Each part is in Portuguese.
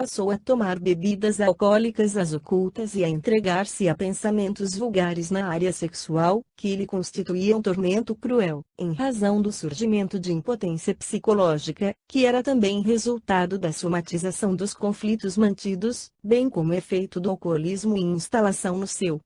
Passou a tomar bebidas alcoólicas às ocultas e a entregar-se a pensamentos vulgares na área sexual, que lhe constituíam tormento cruel, em razão do surgimento de impotência psicológica, que era também resultado da somatização dos conflitos mantidos, bem como efeito do alcoolismo e instalação no seu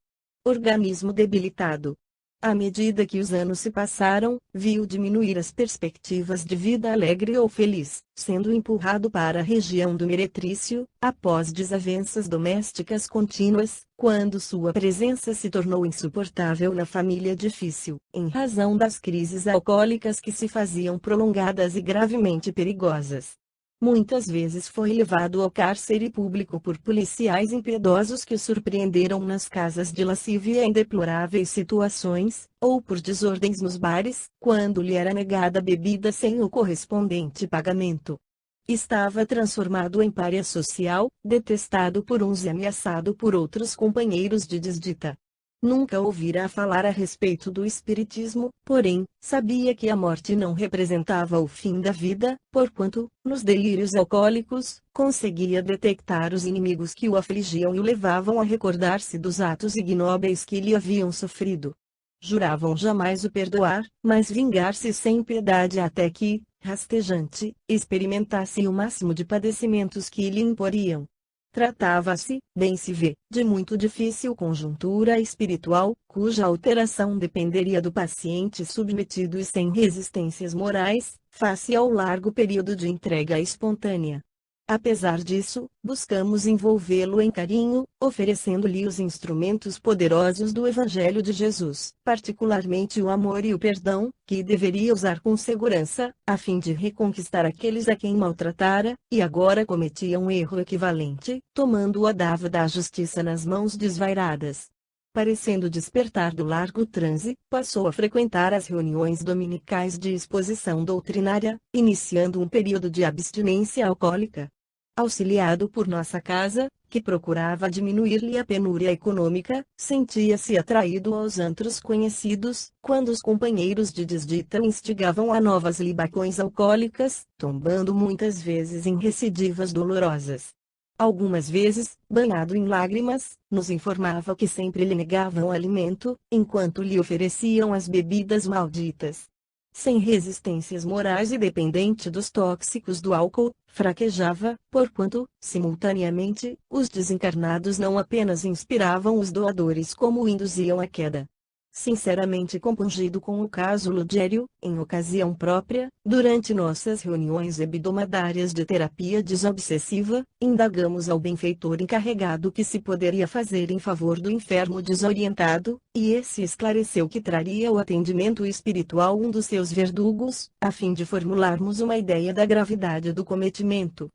organismo debilitado. À medida que os anos se passaram, viu diminuir as perspectivas de vida alegre ou feliz, sendo empurrado para a região do meretrício, após desavenças domésticas contínuas, quando sua presença se tornou insuportável na família difícil, em razão das crises alcoólicas que se faziam prolongadas e gravemente perigosas. Muitas vezes foi levado ao cárcere público por policiais impiedosos que o surpreenderam nas casas de lascívia em deploráveis situações, ou por desordens nos bares, quando lhe era negada bebida sem o correspondente pagamento. Estava transformado em pária social, detestado por uns e ameaçado por outros companheiros de desdita. Nunca ouvira falar a respeito do espiritismo, porém, sabia que a morte não representava o fim da vida, porquanto, nos delírios alcoólicos, conseguia detectar os inimigos que o afligiam e o levavam a recordar-se dos atos ignóbeis que lhe haviam sofrido. Juravam jamais o perdoar, mas vingar-se sem piedade até que, rastejante, experimentasse o máximo de padecimentos que lhe imporiam. Tratava-se, bem se vê, de muito difícil conjuntura espiritual, cuja alteração dependeria do paciente submetido e sem resistências morais, face ao largo período de entrega espontânea. Apesar disso, buscamos envolvê-lo em carinho, oferecendo-lhe os instrumentos poderosos do Evangelho de Jesus, particularmente o amor e o perdão, que deveria usar com segurança, a fim de reconquistar aqueles a quem maltratara, e agora cometia um erro equivalente, tomando o adavo da justiça nas mãos desvairadas. Parecendo despertar do largo transe, passou a frequentar as reuniões dominicais de exposição doutrinária, iniciando um período de abstinência alcoólica. Auxiliado por nossa casa, que procurava diminuir-lhe a penúria econômica, sentia-se atraído aos antros conhecidos, quando os companheiros de desdita o instigavam a novas libacões alcoólicas, tombando muitas vezes em recidivas dolorosas. Algumas vezes, banhado em lágrimas, nos informava que sempre lhe negavam alimento, enquanto lhe ofereciam as bebidas malditas. Sem resistências morais e dependente dos tóxicos do álcool, fraquejava, porquanto, simultaneamente, os desencarnados não apenas inspiravam os doadores como o induziam à queda. Sinceramente compungido com o caso Ludgério, em ocasião própria, durante nossas reuniões hebdomadárias de terapia desobsessiva, indagamos ao benfeitor encarregado o que se poderia fazer em favor do enfermo desorientado, e esse esclareceu que traria ao atendimento espiritual um dos seus verdugos, a fim de formularmos uma ideia da gravidade do cometimento.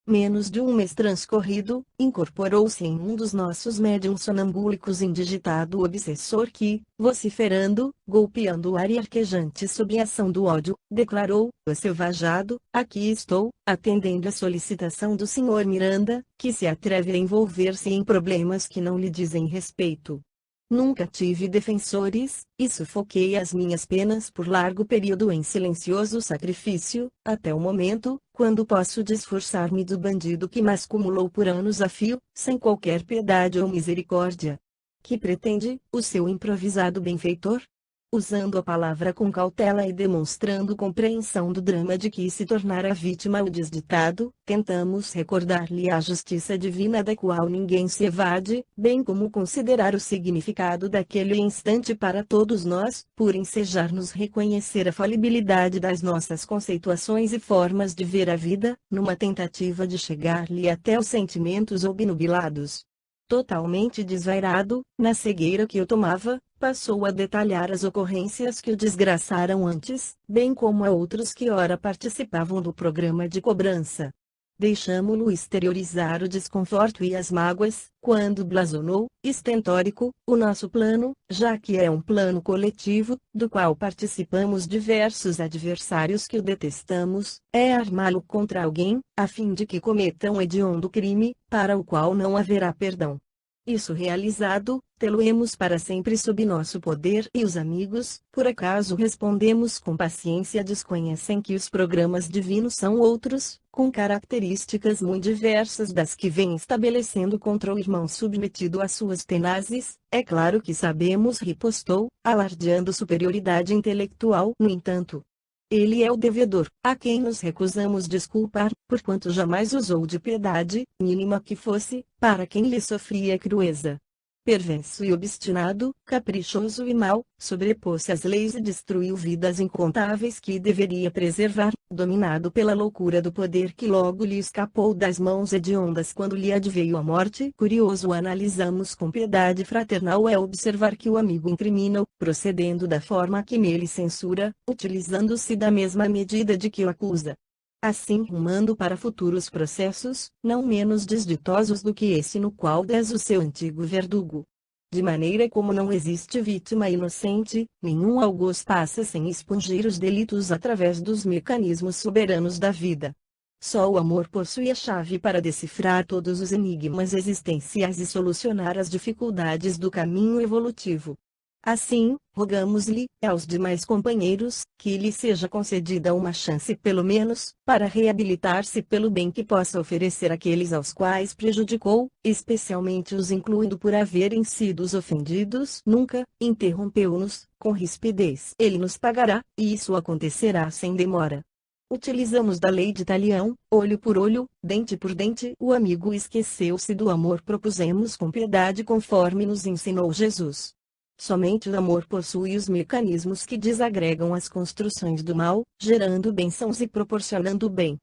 Menos de um mês transcorrido, incorporou-se em um dos nossos médiuns sonambúlicos indigitado obsessor que, vociferando, golpeando o ar e arquejante sob a ação do ódio, declarou, asselvajado: aqui estou, atendendo a solicitação do Sr. Miranda, que se atreve a envolver-se em problemas que não lhe dizem respeito. Nunca tive defensores, e sufoquei as minhas penas por largo período em silencioso sacrifício, até o momento, quando posso desforçar-me do bandido que mas cumulou por anos a fio, sem qualquer piedade ou misericórdia. Que pretende, o seu improvisado benfeitor? Usando a palavra com cautela e demonstrando compreensão do drama de que se tornara vítima o desditado, tentamos recordar-lhe a justiça divina da qual ninguém se evade, bem como considerar o significado daquele instante para todos nós, por ensejar-nos reconhecer a falibilidade das nossas conceituações e formas de ver a vida, numa tentativa de chegar-lhe até os sentimentos obnubilados. Totalmente desvairado, na cegueira que o tomava, passou a detalhar as ocorrências que o desgraçaram antes, bem como a outros que ora participavam do programa de cobrança. Deixamo-lo exteriorizar o desconforto e as mágoas, quando blasonou, estentórico, o nosso plano, já que é um plano coletivo, do qual participamos diversos adversários que o detestamos, é armá-lo contra alguém, a fim de que cometa um hediondo crime, para o qual não haverá perdão. Isso realizado, tê-lo-emos para sempre sob nosso poder, e os amigos, por acaso respondemos com paciência, desconhecem que os programas divinos são outros, com características muito diversas das que vem estabelecendo contra o irmão submetido às suas tenazes. É claro que sabemos, ripostou, alardeando superioridade intelectual. No entanto, ele é o devedor, a quem nos recusamos desculpar, porquanto jamais usou de piedade, mínima que fosse, para quem lhe sofria crueza. Perverso e obstinado, caprichoso e mau, sobrepôs-se às leis e destruiu vidas incontáveis que deveria preservar, dominado pela loucura do poder que logo lhe escapou das mãos hediondas quando lhe adveio a morte. Curioso analisamos com piedade fraternal é observar que o amigo incrimina-o, procedendo da forma que nele censura, utilizando-se da mesma medida de que o acusa. Assim rumando para futuros processos, não menos desditosos do que esse no qual des o seu antigo verdugo. De maneira como não existe vítima inocente, nenhum algoz passa sem expungir os delitos através dos mecanismos soberanos da vida. Só o amor possui a chave para decifrar todos os enigmas existenciais e solucionar as dificuldades do caminho evolutivo. Assim, rogamos-lhe, e aos demais companheiros, que lhe seja concedida uma chance pelo menos, para reabilitar-se pelo bem que possa oferecer àqueles aos quais prejudicou, especialmente os incluindo por haverem sido os ofendidos. Nunca, interrompeu-nos, com rispidez. Ele nos pagará, e isso acontecerá sem demora. Utilizamos da lei de talião, olho por olho, dente por dente. O amigo esqueceu-se do amor, propusemos com piedade conforme nos ensinou Jesus. Somente o amor possui os mecanismos que desagregam as construções do mal, gerando bênçãos e proporcionando o bem.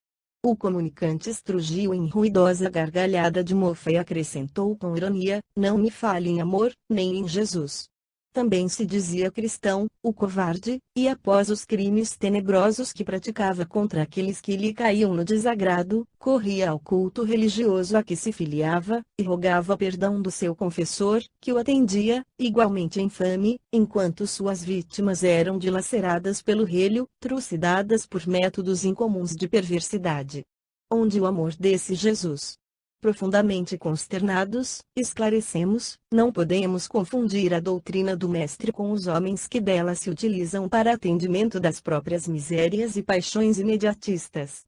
O comunicante estrugiu em ruidosa gargalhada de mofa e acrescentou com ironia: não me fale em amor, nem em Jesus. Também se dizia cristão, o covarde, e após os crimes tenebrosos que praticava contra aqueles que lhe caíam no desagrado, corria ao culto religioso a que se filiava, e rogava perdão do seu confessor, que o atendia, igualmente infame, enquanto suas vítimas eram dilaceradas pelo relho, trucidadas por métodos incomuns de perversidade. Onde o amor desse Jesus? Profundamente consternados, esclarecemos, não podemos confundir a doutrina do Mestre com os homens que dela se utilizam para atendimento das próprias misérias e paixões imediatistas.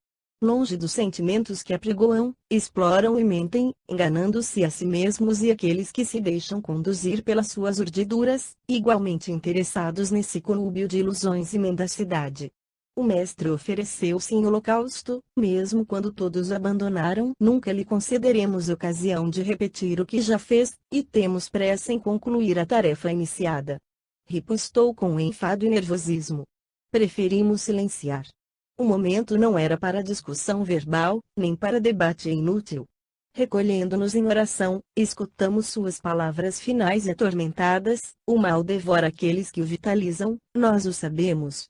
Longe dos sentimentos que apregoam, exploram e mentem, enganando-se a si mesmos e aqueles que se deixam conduzir pelas suas urdiduras, igualmente interessados nesse conúbio de ilusões e mendacidade. O Mestre ofereceu-se em holocausto, mesmo quando todos abandonaram. Nunca lhe concederemos ocasião de repetir o que já fez, e temos pressa em concluir a tarefa iniciada. Ripostou com enfado e nervosismo. Preferimos silenciar. O momento não era para discussão verbal, nem para debate inútil. Recolhendo-nos em oração, escutamos suas palavras finais e atormentadas: o mal devora aqueles que o vitalizam, nós o sabemos.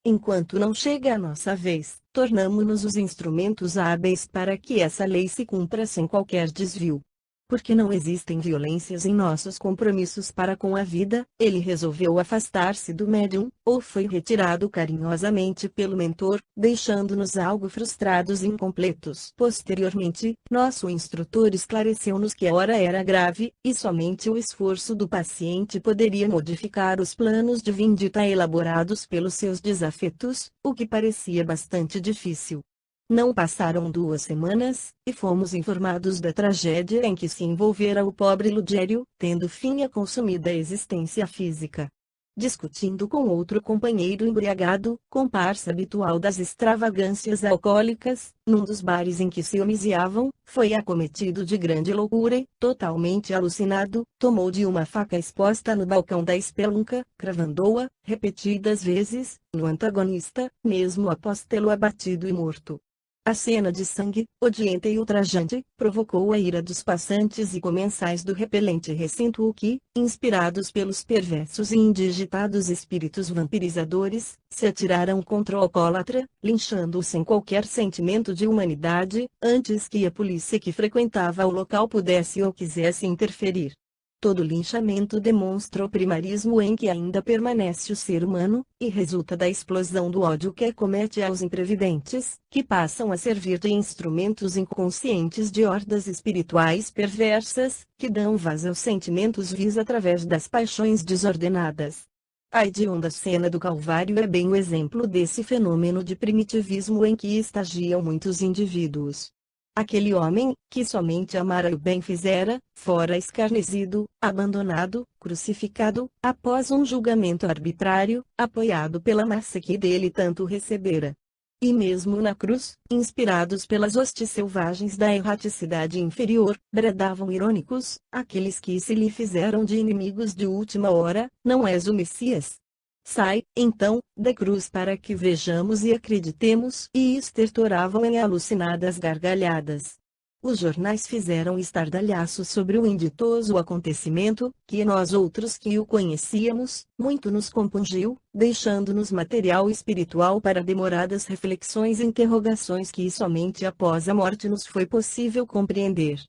Enquanto não chega a nossa vez, tornamo-nos os instrumentos hábeis para que essa lei se cumpra sem qualquer desvio. Porque não existem violências em nossos compromissos para com a vida, ele resolveu afastar-se do médium, ou foi retirado carinhosamente pelo mentor, deixando-nos algo frustrados e incompletos. Posteriormente, nosso instrutor esclareceu-nos que a hora era grave, e somente o esforço do paciente poderia modificar os planos de vindita elaborados pelos seus desafetos, o que parecia bastante difícil. Não passaram 2 semanas, e fomos informados da tragédia em que se envolvera o pobre Ludgério, tendo fim a consumida existência física. Discutindo com outro companheiro embriagado, comparsa habitual das extravagâncias alcoólicas, num dos bares em que se homiziavam, foi acometido de grande loucura e, totalmente alucinado, tomou de uma faca exposta no balcão da espelunca, cravando-a, repetidas vezes, no antagonista, mesmo após tê-lo abatido e morto. A cena de sangue, odienta e ultrajante, provocou a ira dos passantes e comensais do repelente recinto, o que, inspirados pelos perversos e indigitados espíritos vampirizadores, se atiraram contra o alcoólatra, linchando-o sem qualquer sentimento de humanidade, antes que a polícia que frequentava o local pudesse ou quisesse interferir. Todo linchamento demonstra o primarismo em que ainda permanece o ser humano, e resulta da explosão do ódio que acomete aos imprevidentes, que passam a servir de instrumentos inconscientes de hordas espirituais perversas, que dão vaz aos sentimentos vis através das paixões desordenadas. A hedionda cena do Calvário é bem o exemplo desse fenômeno de primitivismo em que estagiam muitos indivíduos. Aquele homem, que somente amara e o bem fizera, fora escarnecido, abandonado, crucificado, após um julgamento arbitrário, apoiado pela massa que dele tanto recebera. E mesmo na cruz, inspirados pelas hostes selvagens da erraticidade inferior, bradavam irônicos, aqueles que se lhe fizeram de inimigos de última hora: não és o Messias? Sai, então, da cruz para que vejamos e acreditemos, e estertoravam em alucinadas gargalhadas. Os jornais fizeram estardalhaço sobre o inditoso acontecimento, que nós outros que o conhecíamos, muito nos compungiu, deixando-nos material espiritual para demoradas reflexões e interrogações que somente após a morte nos foi possível compreender.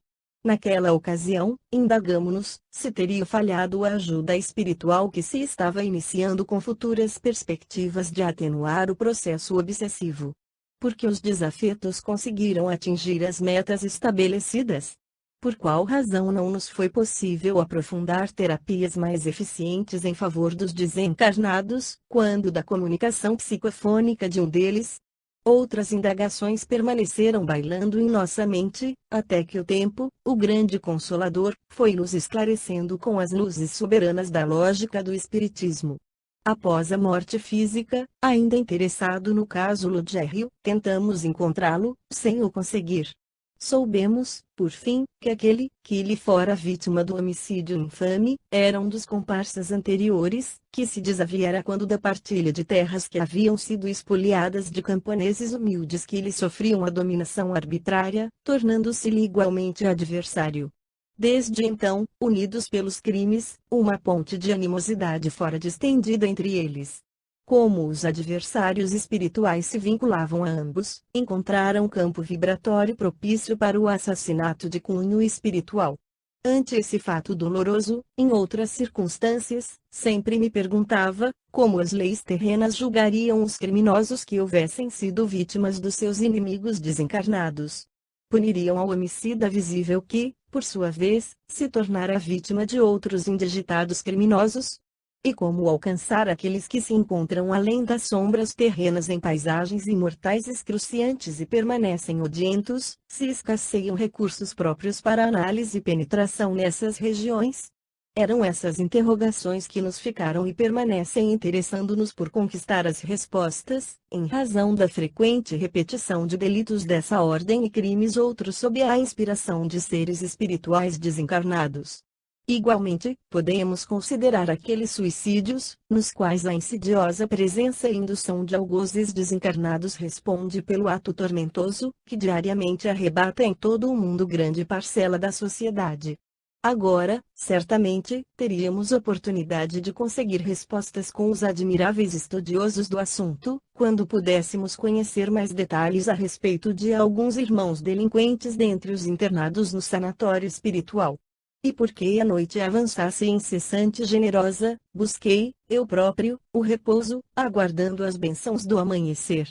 Naquela ocasião, indagamo-nos, se teria falhado a ajuda espiritual que se estava iniciando com futuras perspectivas de atenuar o processo obsessivo. Porque os desafetos conseguiram atingir as metas estabelecidas? Por qual razão não nos foi possível aprofundar terapias mais eficientes em favor dos desencarnados, quando da comunicação psicofônica de um deles? Outras indagações permaneceram bailando em nossa mente, até que o tempo, o grande consolador, foi nos esclarecendo com as luzes soberanas da lógica do espiritismo. Após a morte física, ainda interessado no caso Lugério, tentamos encontrá-lo, sem o conseguir. Soubemos, por fim, que aquele, que lhe fora vítima do homicídio infame, era um dos comparsas anteriores, que se desaviara quando da partilha de terras que haviam sido espoliadas de camponeses humildes que lhe sofriam a dominação arbitrária, tornando-se-lhe igualmente adversário. Desde então, unidos pelos crimes, uma ponte de animosidade fora distendida entre eles. Como os adversários espirituais se vinculavam a ambos, encontraram campo vibratório propício para o assassinato de cunho espiritual. Ante esse fato doloroso, em outras circunstâncias, sempre me perguntava, como as leis terrenas julgariam os criminosos que houvessem sido vítimas dos seus inimigos desencarnados. Puniriam ao homicida visível que, por sua vez, se tornara vítima de outros indigitados criminosos? E como alcançar aqueles que se encontram além das sombras terrenas em paisagens imortais excruciantes e permanecem odientos, se escasseiam recursos próprios para análise e penetração nessas regiões? Eram essas interrogações que nos ficaram e permanecem interessando-nos por conquistar as respostas, em razão da frequente repetição de delitos dessa ordem e crimes outros sob a inspiração de seres espirituais desencarnados. Igualmente, podemos considerar aqueles suicídios, nos quais a insidiosa presença e indução de algozes desencarnados responde pelo ato tormentoso, que diariamente arrebata em todo o mundo grande parcela da sociedade. Agora, certamente, teríamos oportunidade de conseguir respostas com os admiráveis estudiosos do assunto, quando pudéssemos conhecer mais detalhes a respeito de alguns irmãos delinquentes dentre os internados no sanatório espiritual. E porque a noite avançasse incessante e generosa, busquei, eu próprio, o repouso, aguardando as bênçãos do amanhecer.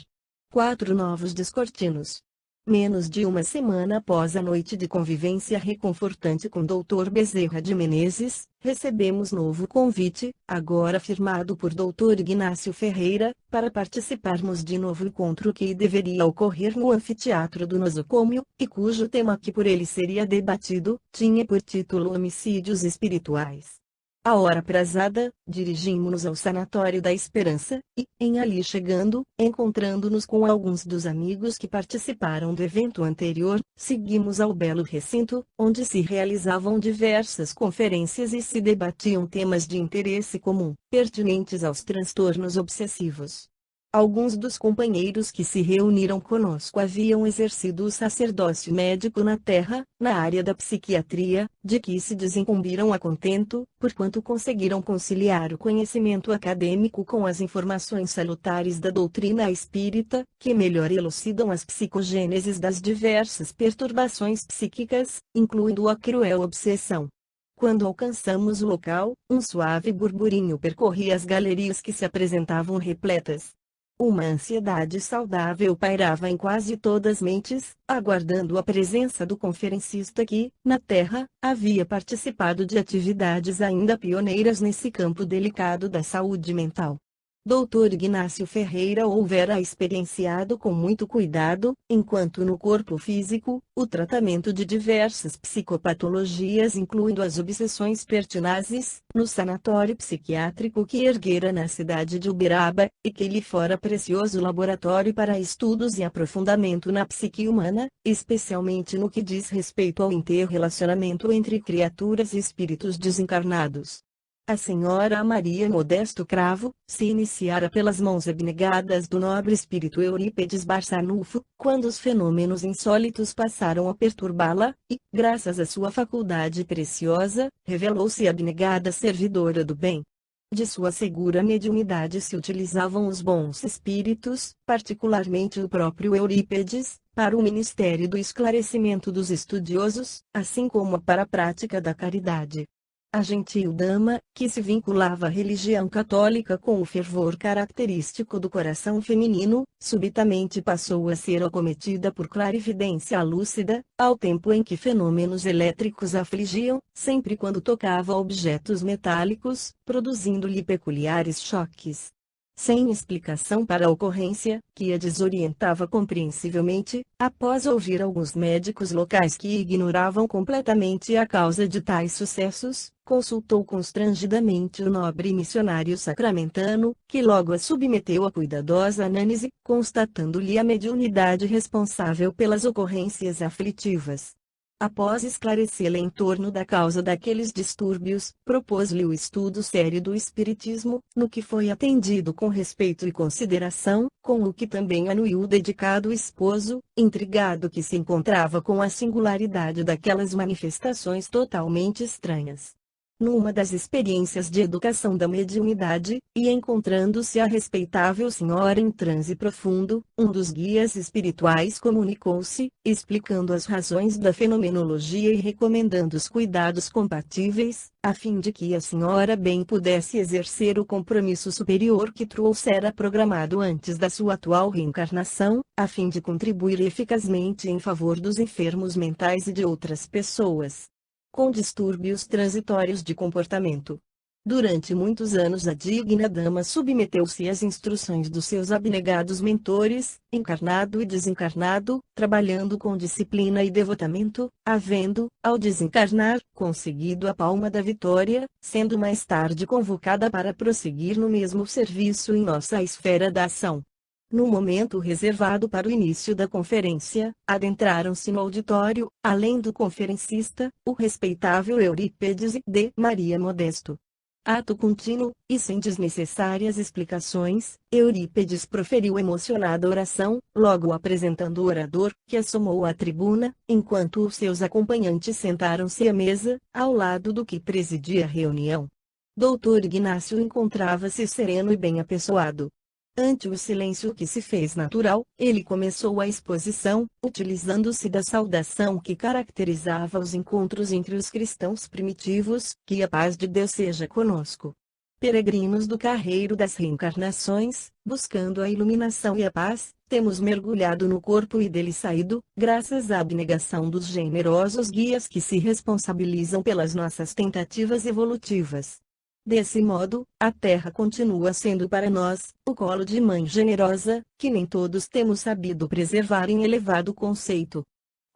4 novos descortinos. Menos de uma semana após a noite de convivência reconfortante com Dr. Bezerra de Menezes, recebemos novo convite, agora firmado por Dr. Ignácio Ferreira, para participarmos de novo encontro que deveria ocorrer no anfiteatro do nosocômio, e cujo tema que por ele seria debatido, tinha por título Homicídios Espirituais. À hora aprazada, dirigimos-nos ao Sanatório da Esperança, e, em ali chegando, encontrando-nos com alguns dos amigos que participaram do evento anterior, seguimos ao belo recinto, onde se realizavam diversas conferências e se debatiam temas de interesse comum, pertinentes aos transtornos obsessivos. Alguns dos companheiros que se reuniram conosco haviam exercido o sacerdócio médico na Terra, na área da psiquiatria, de que se desincumbiram a contento, porquanto conseguiram conciliar o conhecimento acadêmico com as informações salutares da doutrina espírita, que melhor elucidam as psicogêneses das diversas perturbações psíquicas, incluindo a cruel obsessão. Quando alcançamos o local, um suave burburinho percorria as galerias que se apresentavam repletas. Uma ansiedade saudável pairava em quase todas as mentes, aguardando a presença do conferencista que, na Terra, havia participado de atividades ainda pioneiras nesse campo delicado da saúde mental. Dr. Ignácio Ferreira houvera experienciado com muito cuidado, enquanto no corpo físico, o tratamento de diversas psicopatologias incluindo as obsessões pertinazes, no sanatório psiquiátrico que erguera na cidade de Uberaba, e que lhe fora precioso laboratório para estudos e aprofundamento na psique humana, especialmente no que diz respeito ao interrelacionamento entre criaturas e espíritos desencarnados. A senhora Maria Modesto Cravo, se iniciara pelas mãos abnegadas do nobre espírito Eurípedes Barçanufo, quando os fenômenos insólitos passaram a perturbá-la, e, graças à sua faculdade preciosa, revelou-se abnegada servidora do bem. De sua segura mediunidade se utilizavam os bons espíritos, particularmente o próprio Eurípedes, para o ministério do esclarecimento dos estudiosos, assim como para a prática da caridade. A gentil dama, que se vinculava à religião católica com o fervor característico do coração feminino, subitamente passou a ser acometida por clarividência lúcida, ao tempo em que fenômenos elétricos a afligiam, sempre quando tocava objetos metálicos, produzindo-lhe peculiares choques. Sem explicação para a ocorrência, que a desorientava compreensivelmente, após ouvir alguns médicos locais que ignoravam completamente a causa de tais sucessos, consultou constrangidamente o nobre missionário sacramentano, que logo a submeteu a cuidadosa análise, constatando-lhe a mediunidade responsável pelas ocorrências aflitivas. Após esclarecê-la em torno da causa daqueles distúrbios, propôs-lhe o estudo sério do espiritismo, no que foi atendido com respeito e consideração, com o que também anuiu o dedicado esposo, intrigado que se encontrava com a singularidade daquelas manifestações totalmente estranhas. Numa das experiências de educação da mediunidade, e encontrando-se a respeitável senhora em transe profundo, um dos guias espirituais comunicou-se, explicando as razões da fenomenologia e recomendando os cuidados compatíveis, a fim de que a senhora bem pudesse exercer o compromisso superior que trouxera programado antes da sua atual reencarnação, a fim de contribuir eficazmente em favor dos enfermos mentais e de outras pessoas com distúrbios transitórios de comportamento. Durante muitos anos a digna dama submeteu-se às instruções dos seus abnegados mentores, encarnado e desencarnado, trabalhando com disciplina e devotamento, havendo, ao desencarnar, conseguido a palma da vitória, sendo mais tarde convocada para prosseguir no mesmo serviço em nossa esfera da ação. No momento reservado para o início da conferência, adentraram-se no auditório, além do conferencista, o respeitável Eurípedes e D. Maria Modesto. Ato contínuo, e sem desnecessárias explicações, Eurípedes proferiu emocionada oração, logo apresentando o orador, que assomou à tribuna, enquanto os seus acompanhantes sentaram-se à mesa, ao lado do que presidia a reunião. Dr. Ignácio encontrava-se sereno e bem apessoado. Ante o silêncio que se fez natural, ele começou a exposição, utilizando-se da saudação que caracterizava os encontros entre os cristãos primitivos, que a paz de Deus seja conosco. Peregrinos do carreiro das reencarnações, buscando a iluminação e a paz, temos mergulhado no corpo e dele saído, graças à abnegação dos generosos guias que se responsabilizam pelas nossas tentativas evolutivas. Desse modo, a Terra continua sendo para nós, o colo de mãe generosa, que nem todos temos sabido preservar em elevado conceito.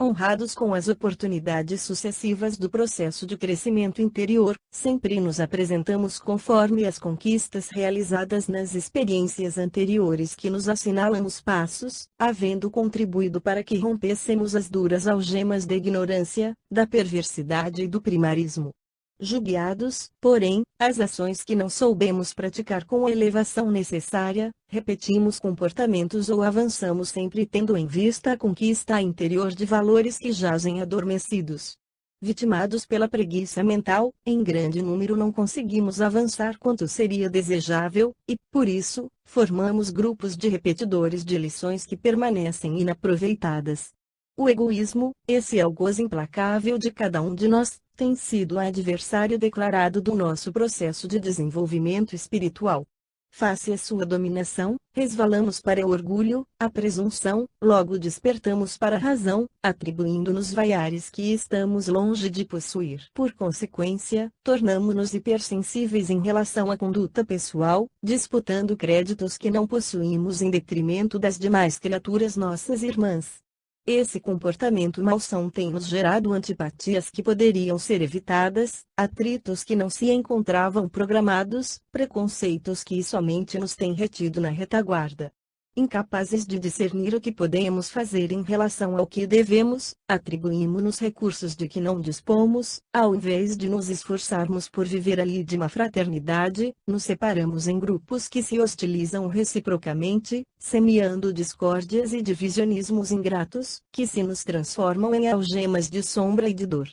Honrados com as oportunidades sucessivas do processo de crescimento interior, sempre nos apresentamos conforme as conquistas realizadas nas experiências anteriores que nos assinalam os passos, havendo contribuído para que rompêssemos as duras algemas da ignorância, da perversidade e do primarismo. Julgados, porém, as ações que não soubemos praticar com a elevação necessária, repetimos comportamentos ou avançamos sempre tendo em vista a conquista interior de valores que jazem adormecidos. Vitimados pela preguiça mental, em grande número não conseguimos avançar quanto seria desejável, e, por isso, formamos grupos de repetidores de lições que permanecem inaproveitadas. O egoísmo, esse algoz implacável de cada um de nós, tem sido o adversário declarado do nosso processo de desenvolvimento espiritual. Face à sua dominação, resvalamos para o orgulho, a presunção, logo despertamos para a razão, atribuindo-nos vaiares que estamos longe de possuir. Por consequência, tornamo-nos hipersensíveis em relação à conduta pessoal, disputando créditos que não possuímos em detrimento das demais criaturas nossas irmãs. Esse comportamento malsão tem nos gerado antipatias que poderiam ser evitadas, atritos que não se encontravam programados, preconceitos que somente nos têm retido na retaguarda. Incapazes de discernir o que podemos fazer em relação ao que devemos, atribuímos-nos recursos de que não dispomos, ao invés de nos esforçarmos por viver a lídima fraternidade, nos separamos em grupos que se hostilizam reciprocamente, semeando discórdias e divisionismos ingratos, que se nos transformam em algemas de sombra e de dor.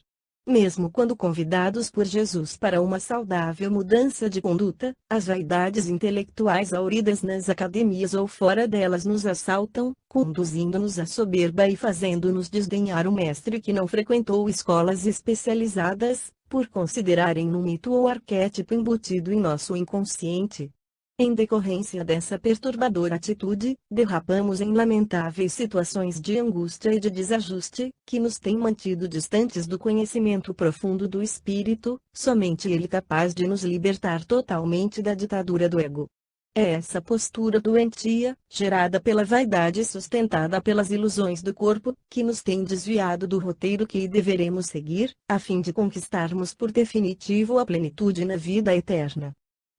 Mesmo quando convidados por Jesus para uma saudável mudança de conduta, as vaidades intelectuais auridas nas academias ou fora delas nos assaltam, conduzindo-nos à soberba e fazendo-nos desdenhar o mestre que não frequentou escolas especializadas, por considerarem um mito ou arquétipo embutido em nosso inconsciente. Em decorrência dessa perturbadora atitude, derrapamos em lamentáveis situações de angústia e de desajuste, que nos têm mantido distantes do conhecimento profundo do espírito, somente ele capaz de nos libertar totalmente da ditadura do ego. É essa postura doentia, gerada pela vaidade e sustentada pelas ilusões do corpo, que nos tem desviado do roteiro que deveremos seguir, a fim de conquistarmos por definitivo a plenitude na vida eterna.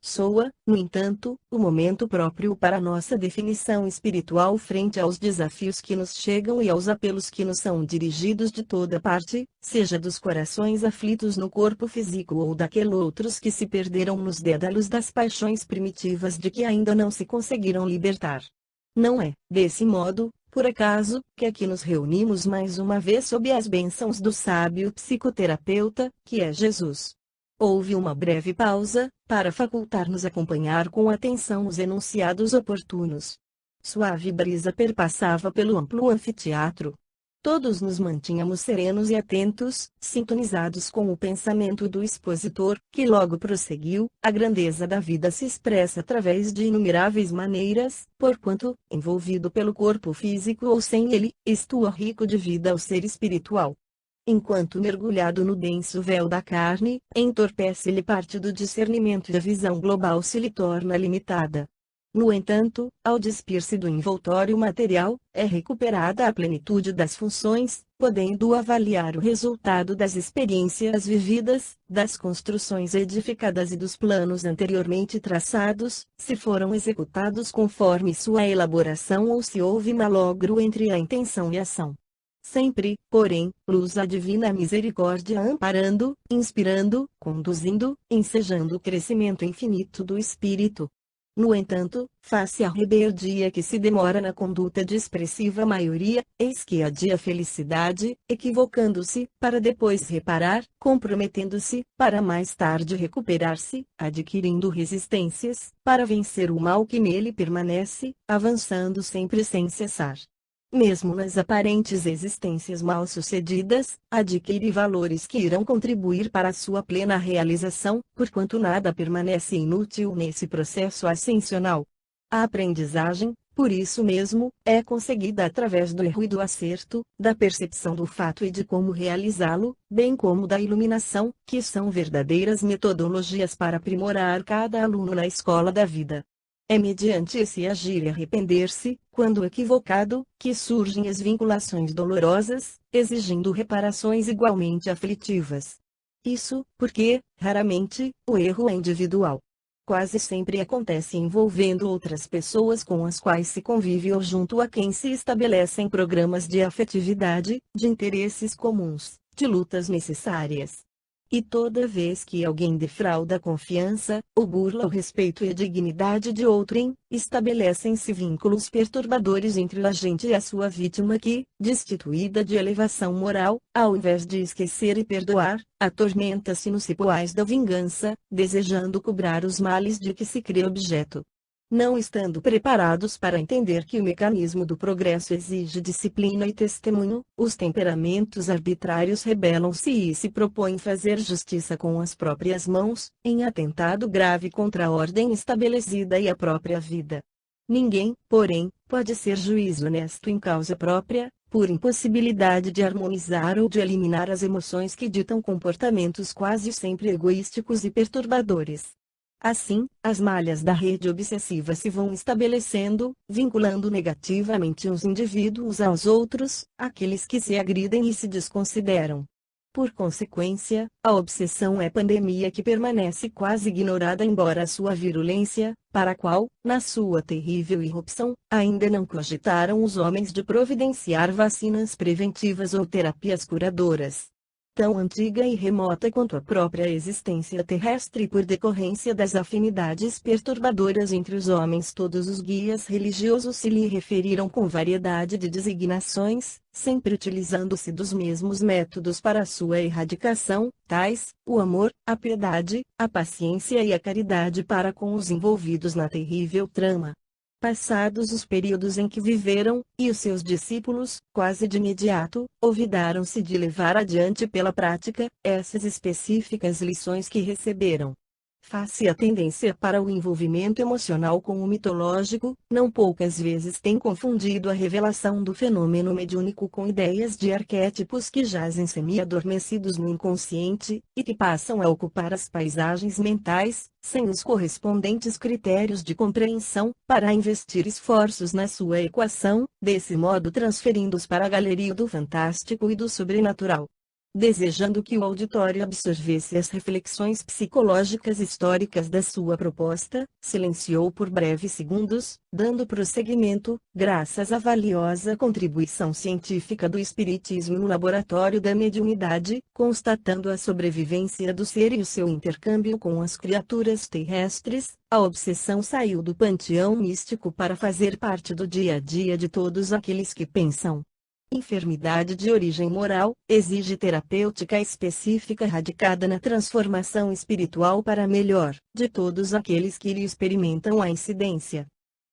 Soa, no entanto, o momento próprio para nossa definição espiritual frente aos desafios que nos chegam e aos apelos que nos são dirigidos de toda parte, seja dos corações aflitos no corpo físico ou daqueles outros que se perderam nos dédalos das paixões primitivas de que ainda não se conseguiram libertar. Não é, desse modo, por acaso, que aqui nos reunimos mais uma vez sob as bênçãos do sábio psicoterapeuta, que é Jesus. Houve uma breve pausa, para facultar-nos acompanhar com atenção os enunciados oportunos. Suave brisa perpassava pelo amplo anfiteatro. Todos nos mantínhamos serenos e atentos, sintonizados com o pensamento do expositor, que logo prosseguiu: a grandeza da vida se expressa através de inumeráveis maneiras, porquanto, envolvido pelo corpo físico ou sem ele, isto é rico de vida ao ser espiritual. Enquanto mergulhado no denso véu da carne, entorpece-lhe parte do discernimento e a visão global se lhe torna limitada. No entanto, ao despir-se do envoltório material, é recuperada a plenitude das funções, podendo avaliar o resultado das experiências vividas, das construções edificadas e dos planos anteriormente traçados, se foram executados conforme sua elaboração ou se houve malogro entre a intenção e a ação. Sempre, porém, luz a divina misericórdia amparando, inspirando, conduzindo, ensejando o crescimento infinito do espírito. No entanto, face à rebeldia que se demora na conduta de expressiva maioria, eis que adia a felicidade, equivocando-se, para depois reparar, comprometendo-se, para mais tarde recuperar-se, adquirindo resistências, para vencer o mal que nele permanece, avançando sempre sem cessar. Mesmo nas aparentes existências mal-sucedidas, adquire valores que irão contribuir para a sua plena realização, porquanto nada permanece inútil nesse processo ascensional. A aprendizagem, por isso mesmo, é conseguida através do erro e do acerto, da percepção do fato e de como realizá-lo, bem como da iluminação, que são verdadeiras metodologias para aprimorar cada aluno na escola da vida. É mediante esse agir e arrepender-se, quando equivocado, que surgem as vinculações dolorosas, exigindo reparações igualmente aflitivas. Isso, porque, raramente, o erro é individual. Quase sempre acontece envolvendo outras pessoas com as quais se convive ou junto a quem se estabelecem programas de afetividade, de interesses comuns, de lutas necessárias. E toda vez que alguém defrauda a confiança, ou burla o respeito e a dignidade de outrem, estabelecem-se vínculos perturbadores entre o agente e a sua vítima que, destituída de elevação moral, ao invés de esquecer e perdoar, atormenta-se nos cipoais da vingança, desejando cobrar os males de que se crê objeto. Não estando preparados para entender que o mecanismo do progresso exige disciplina e testemunho, os temperamentos arbitrários rebelam-se e se propõem fazer justiça com as próprias mãos, em atentado grave contra a ordem estabelecida e a própria vida. Ninguém, porém, pode ser juiz honesto em causa própria, por impossibilidade de harmonizar ou de eliminar as emoções que ditam comportamentos quase sempre egoísticos e perturbadores. Assim, as malhas da rede obsessiva se vão estabelecendo, vinculando negativamente uns indivíduos aos outros, aqueles que se agridem e se desconsideram. Por consequência, a obsessão é pandemia que permanece quase ignorada embora a sua virulência, para a qual, na sua terrível irrupção, ainda não cogitaram os homens de providenciar vacinas preventivas ou terapias curadoras. Tão antiga e remota quanto a própria existência terrestre por decorrência das afinidades perturbadoras entre os homens, todos os guias religiosos se lhe referiram com variedade de designações, sempre utilizando-se dos mesmos métodos para sua erradicação, tais, o amor, a piedade, a paciência e a caridade para com os envolvidos na terrível trama. Passados os períodos em que viveram, e os seus discípulos, quase de imediato, olvidaram-se de levar adiante pela prática, essas específicas lições que receberam. Face a tendência para o envolvimento emocional com o mitológico, não poucas vezes tem confundido a revelação do fenômeno mediúnico com ideias de arquétipos que jazem semi-adormecidos no inconsciente, e que passam a ocupar as paisagens mentais, sem os correspondentes critérios de compreensão, para investir esforços na sua equação, desse modo transferindo-os para a galeria do fantástico e do sobrenatural. Desejando que o auditório absorvesse as reflexões psicológicas históricas da sua proposta, silenciou por breves segundos, dando prosseguimento, graças à valiosa contribuição científica do espiritismo no laboratório da mediunidade, constatando a sobrevivência do ser e o seu intercâmbio com as criaturas terrestres, a obsessão saiu do panteão místico para fazer parte do dia a dia de todos aqueles que pensam. Enfermidade de origem moral, exige terapêutica específica radicada na transformação espiritual para melhor, de todos aqueles que lhe experimentam a incidência.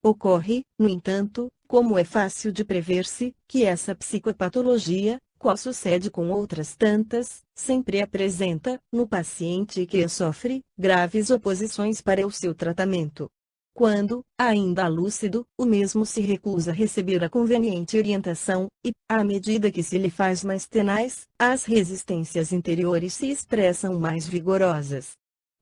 Ocorre, no entanto, como é fácil de prever-se, que essa psicopatologia, qual sucede com outras tantas, sempre apresenta, no paciente que a sofre, graves oposições para o seu tratamento. Quando, ainda lúcido, o mesmo se recusa a receber a conveniente orientação, e, à medida que se lhe faz mais tenaz, as resistências interiores se expressam mais vigorosas.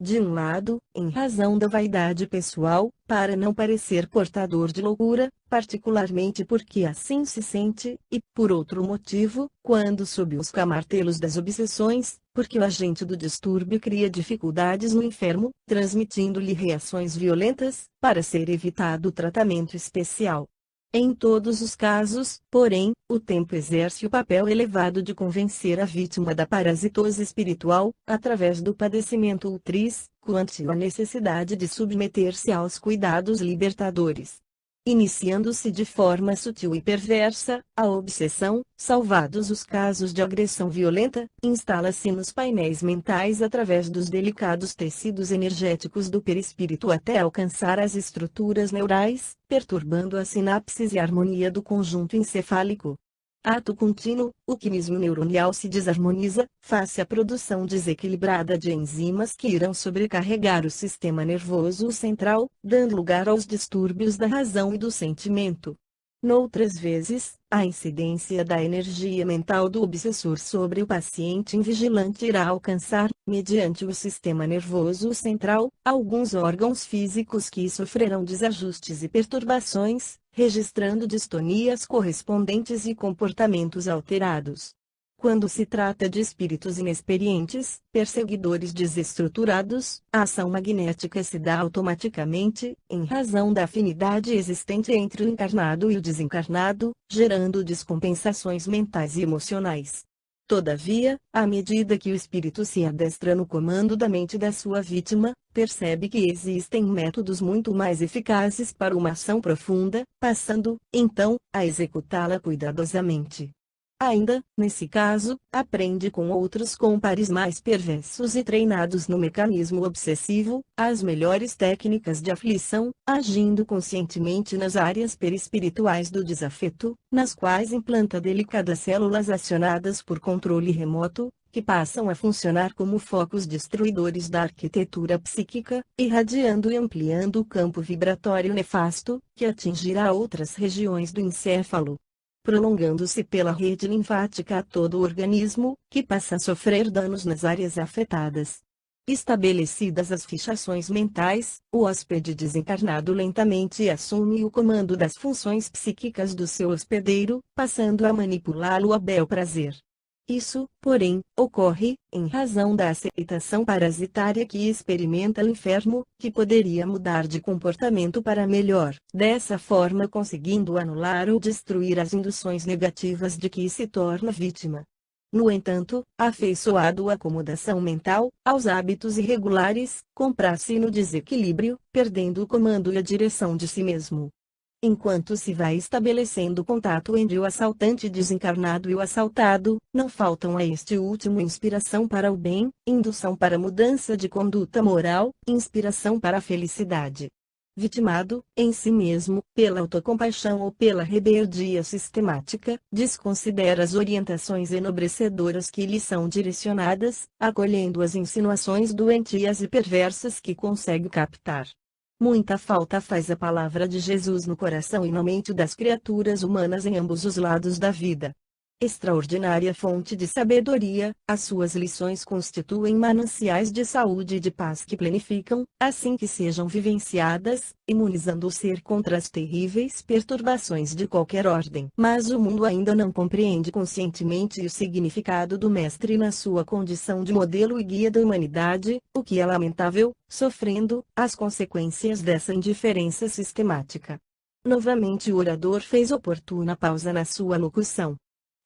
De um lado, em razão da vaidade pessoal, para não parecer portador de loucura, particularmente porque assim se sente, e, por outro motivo, quando sob os camartelos das obsessões, porque o agente do distúrbio cria dificuldades no enfermo, transmitindo-lhe reações violentas, para ser evitado o tratamento especial. Em todos os casos, porém, o tempo exerce o papel elevado de convencer a vítima da parasitose espiritual, através do padecimento ultris, quanto à necessidade de submeter-se aos cuidados libertadores. Iniciando-se de forma sutil e perversa, a obsessão, salvados os casos de agressão violenta, instala-se nos painéis mentais através dos delicados tecidos energéticos do perispírito até alcançar as estruturas neurais, perturbando as sinapses e a harmonia do conjunto encefálico. Ato contínuo, o quimismo neuronial se desarmoniza, face à produção desequilibrada de enzimas que irão sobrecarregar o sistema nervoso central, dando lugar aos distúrbios da razão e do sentimento. Noutras vezes, a incidência da energia mental do obsessor sobre o paciente invigilante irá alcançar, mediante o sistema nervoso central, alguns órgãos físicos que sofrerão desajustes e perturbações, registrando distonias correspondentes e comportamentos alterados. Quando se trata de espíritos inexperientes, perseguidores desestruturados, a ação magnética se dá automaticamente, em razão da afinidade existente entre o encarnado e o desencarnado, gerando descompensações mentais e emocionais. Todavia, à medida que o espírito se adestra no comando da mente da sua vítima, percebe que existem métodos muito mais eficazes para uma ação profunda, passando, então, a executá-la cuidadosamente. Ainda, nesse caso, aprende com outros compares mais perversos e treinados no mecanismo obsessivo, as melhores técnicas de aflição, agindo conscientemente nas áreas perispirituais do desafeto, nas quais implanta delicadas células acionadas por controle remoto, que passam a funcionar como focos destruidores da arquitetura psíquica, irradiando e ampliando o campo vibratório nefasto, que atingirá outras regiões do encéfalo, prolongando-se pela rede linfática a todo o organismo, que passa a sofrer danos nas áreas afetadas. Estabelecidas as fichações mentais, o hóspede desencarnado lentamente assume o comando das funções psíquicas do seu hospedeiro, passando a manipulá-lo a bel prazer. Isso, porém, ocorre, em razão da aceitação parasitária que experimenta o enfermo, que poderia mudar de comportamento para melhor, dessa forma conseguindo anular ou destruir as induções negativas de que se torna vítima. No entanto, afeiçoado à acomodação mental, aos hábitos irregulares, compraz-se no desequilíbrio, perdendo o comando e a direção de si mesmo. Enquanto se vai estabelecendo contato entre o assaltante desencarnado e o assaltado, não faltam a este último inspiração para o bem, indução para mudança de conduta moral, inspiração para a felicidade. Vitimado, em si mesmo, pela autocompaixão ou pela rebeldia sistemática, desconsidera as orientações enobrecedoras que lhe são direcionadas, acolhendo as insinuações doentias e perversas que consegue captar. Muita falta faz a palavra de Jesus no coração e na mente das criaturas humanas em ambos os lados da vida. Extraordinária fonte de sabedoria, as suas lições constituem mananciais de saúde e de paz que planificam, assim que sejam vivenciadas, imunizando o ser contra as terríveis perturbações de qualquer ordem. Mas o mundo ainda não compreende conscientemente o significado do Mestre na sua condição de modelo e guia da humanidade, o que é lamentável, sofrendo as consequências dessa indiferença sistemática. Novamente o orador fez oportuna pausa na sua locução.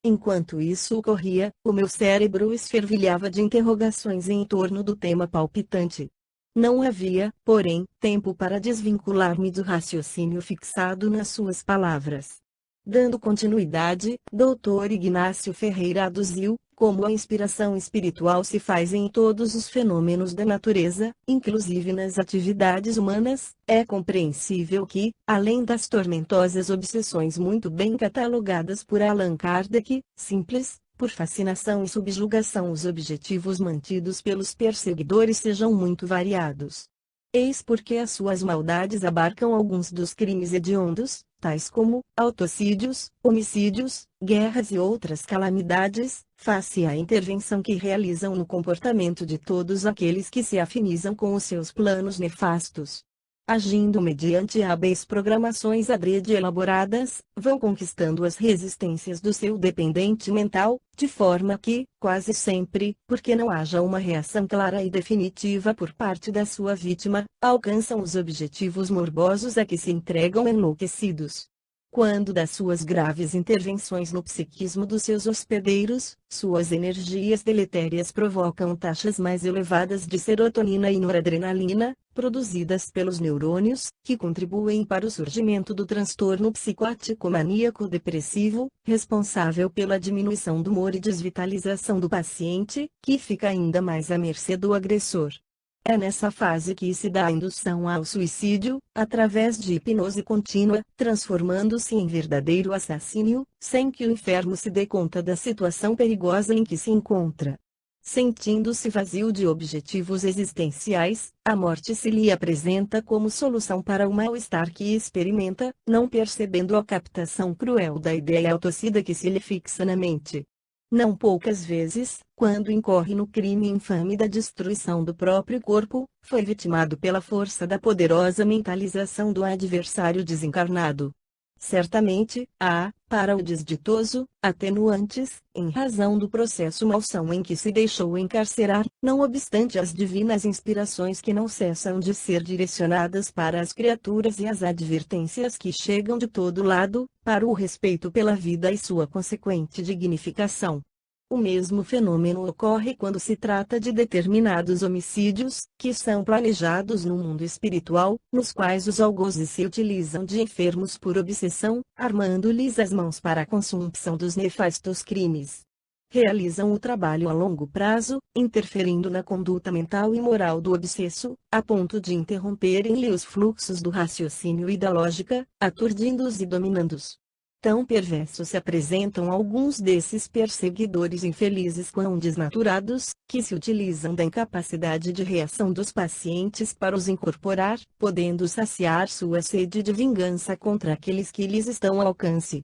Enquanto isso ocorria, o meu cérebro esfervilhava de interrogações em torno do tema palpitante. Não havia, porém, tempo para desvincular-me do raciocínio fixado nas suas palavras. Dando continuidade, Dr. Ignácio Ferreira aduziu, como a inspiração espiritual se faz em todos os fenômenos da natureza, inclusive nas atividades humanas, é compreensível que, além das tormentosas obsessões muito bem catalogadas por Allan Kardec, simples, por fascinação e subjugação, os objetivos mantidos pelos perseguidores sejam muito variados. Eis porque as suas maldades abarcam alguns dos crimes hediondos, tais como autocídios, homicídios, guerras e outras calamidades, face à intervenção que realizam no comportamento de todos aqueles que se afinizam com os seus planos nefastos. Agindo mediante hábeis programações adrede elaboradas, vão conquistando as resistências do seu dependente mental, de forma que, quase sempre, porque não haja uma reação clara e definitiva por parte da sua vítima, alcançam os objetivos morbosos a que se entregam enlouquecidos. Quando das suas graves intervenções no psiquismo dos seus hospedeiros, suas energias deletérias provocam taxas mais elevadas de serotonina e noradrenalina, produzidas pelos neurônios, que contribuem para o surgimento do transtorno psicótico maníaco-depressivo, responsável pela diminuição do humor e desvitalização do paciente, que fica ainda mais à mercê do agressor. É nessa fase que se dá a indução ao suicídio, através de hipnose contínua, transformando-se em verdadeiro assassínio, sem que o enfermo se dê conta da situação perigosa em que se encontra. Sentindo-se vazio de objetivos existenciais, a morte se lhe apresenta como solução para o mal-estar que experimenta, não percebendo a captação cruel da ideia autocida que se lhe fixa na mente. Não poucas vezes, quando incorre no crime infame da destruição do próprio corpo, foi vitimado pela força da poderosa mentalização do adversário desencarnado. Certamente, há, para o desditoso, atenuantes, em razão do processo malsão em que se deixou encarcerar, não obstante as divinas inspirações que não cessam de ser direcionadas para as criaturas e as advertências que chegam de todo lado, para o respeito pela vida e sua consequente dignificação. O mesmo fenômeno ocorre quando se trata de determinados homicídios, que são planejados no mundo espiritual, nos quais os algozes se utilizam de enfermos por obsessão, armando-lhes as mãos para a consumação dos nefastos crimes. Realizam o trabalho a longo prazo, interferindo na conduta mental e moral do obsesso, a ponto de interromperem-lhe os fluxos do raciocínio e da lógica, aturdindo-os e dominando-os. Tão perversos se apresentam alguns desses perseguidores infelizes quão desnaturados, que se utilizam da incapacidade de reação dos pacientes para os incorporar, podendo saciar sua sede de vingança contra aqueles que lhes estão ao alcance.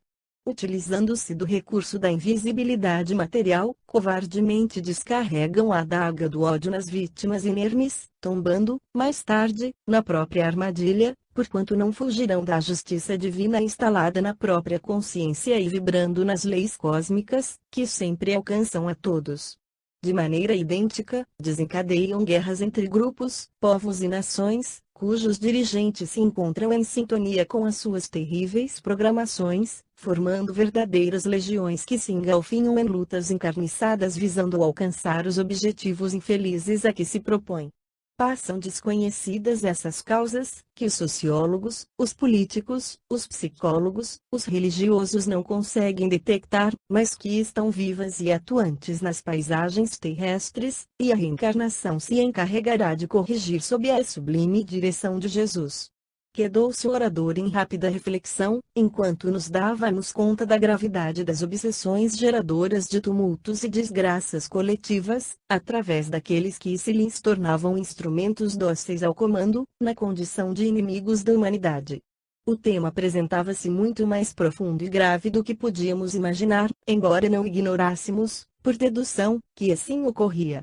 Utilizando-se do recurso da invisibilidade material, covardemente descarregam a adaga do ódio nas vítimas inermes, tombando, mais tarde, na própria armadilha, porquanto não fugirão da justiça divina instalada na própria consciência e vibrando nas leis cósmicas, que sempre alcançam a todos. De maneira idêntica, desencadeiam guerras entre grupos, povos e nações, cujos dirigentes se encontram em sintonia com as suas terríveis programações, formando verdadeiras legiões que se engalfinham em lutas encarniçadas visando alcançar os objetivos infelizes a que se propõem. Passam desconhecidas essas causas, que os sociólogos, os políticos, os psicólogos, os religiosos não conseguem detectar, mas que estão vivas e atuantes nas paisagens terrestres, e a reencarnação se encarregará de corrigir sob a sublime direção de Jesus. Quedou-se o orador em rápida reflexão, enquanto nos dávamos conta da gravidade das obsessões geradoras de tumultos e desgraças coletivas, através daqueles que se lhes tornavam instrumentos dóceis ao comando, na condição de inimigos da humanidade. O tema apresentava-se muito mais profundo e grave do que podíamos imaginar, embora não ignorássemos, por dedução, que assim ocorria.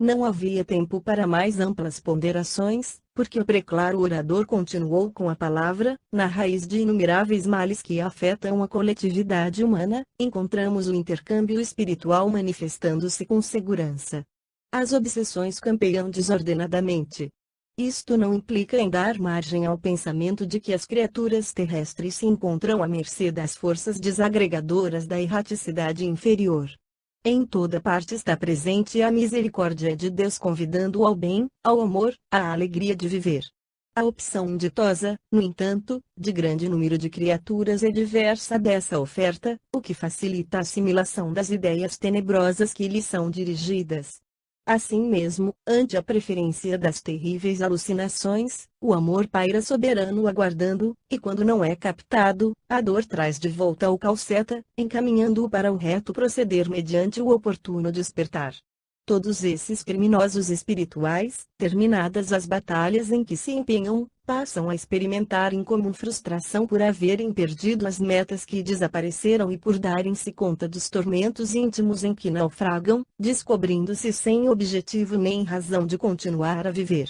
Não havia tempo para mais amplas ponderações, porque o preclaro orador continuou com a palavra: na raiz de inumeráveis males que afetam a coletividade humana, encontramos o intercâmbio espiritual manifestando-se com segurança. As obsessões campeiam desordenadamente. Isto não implica em dar margem ao pensamento de que as criaturas terrestres se encontram à mercê das forças desagregadoras da erraticidade inferior. Em toda parte está presente a misericórdia de Deus convidando ao bem, ao amor, à alegria de viver. A opção ditosa, no entanto, de grande número de criaturas é diversa dessa oferta, o que facilita a assimilação das ideias tenebrosas que lhes são dirigidas. Assim mesmo, ante a preferência das terríveis alucinações, o amor paira soberano aguardando, e quando não é captado, a dor traz de volta o calceta, encaminhando-o para o reto proceder mediante o oportuno despertar. Todos esses criminosos espirituais, terminadas as batalhas em que se empenham, passam a experimentar incomum frustração por haverem perdido as metas que desapareceram e por darem-se conta dos tormentos íntimos em que naufragam, descobrindo-se sem objetivo nem razão de continuar a viver.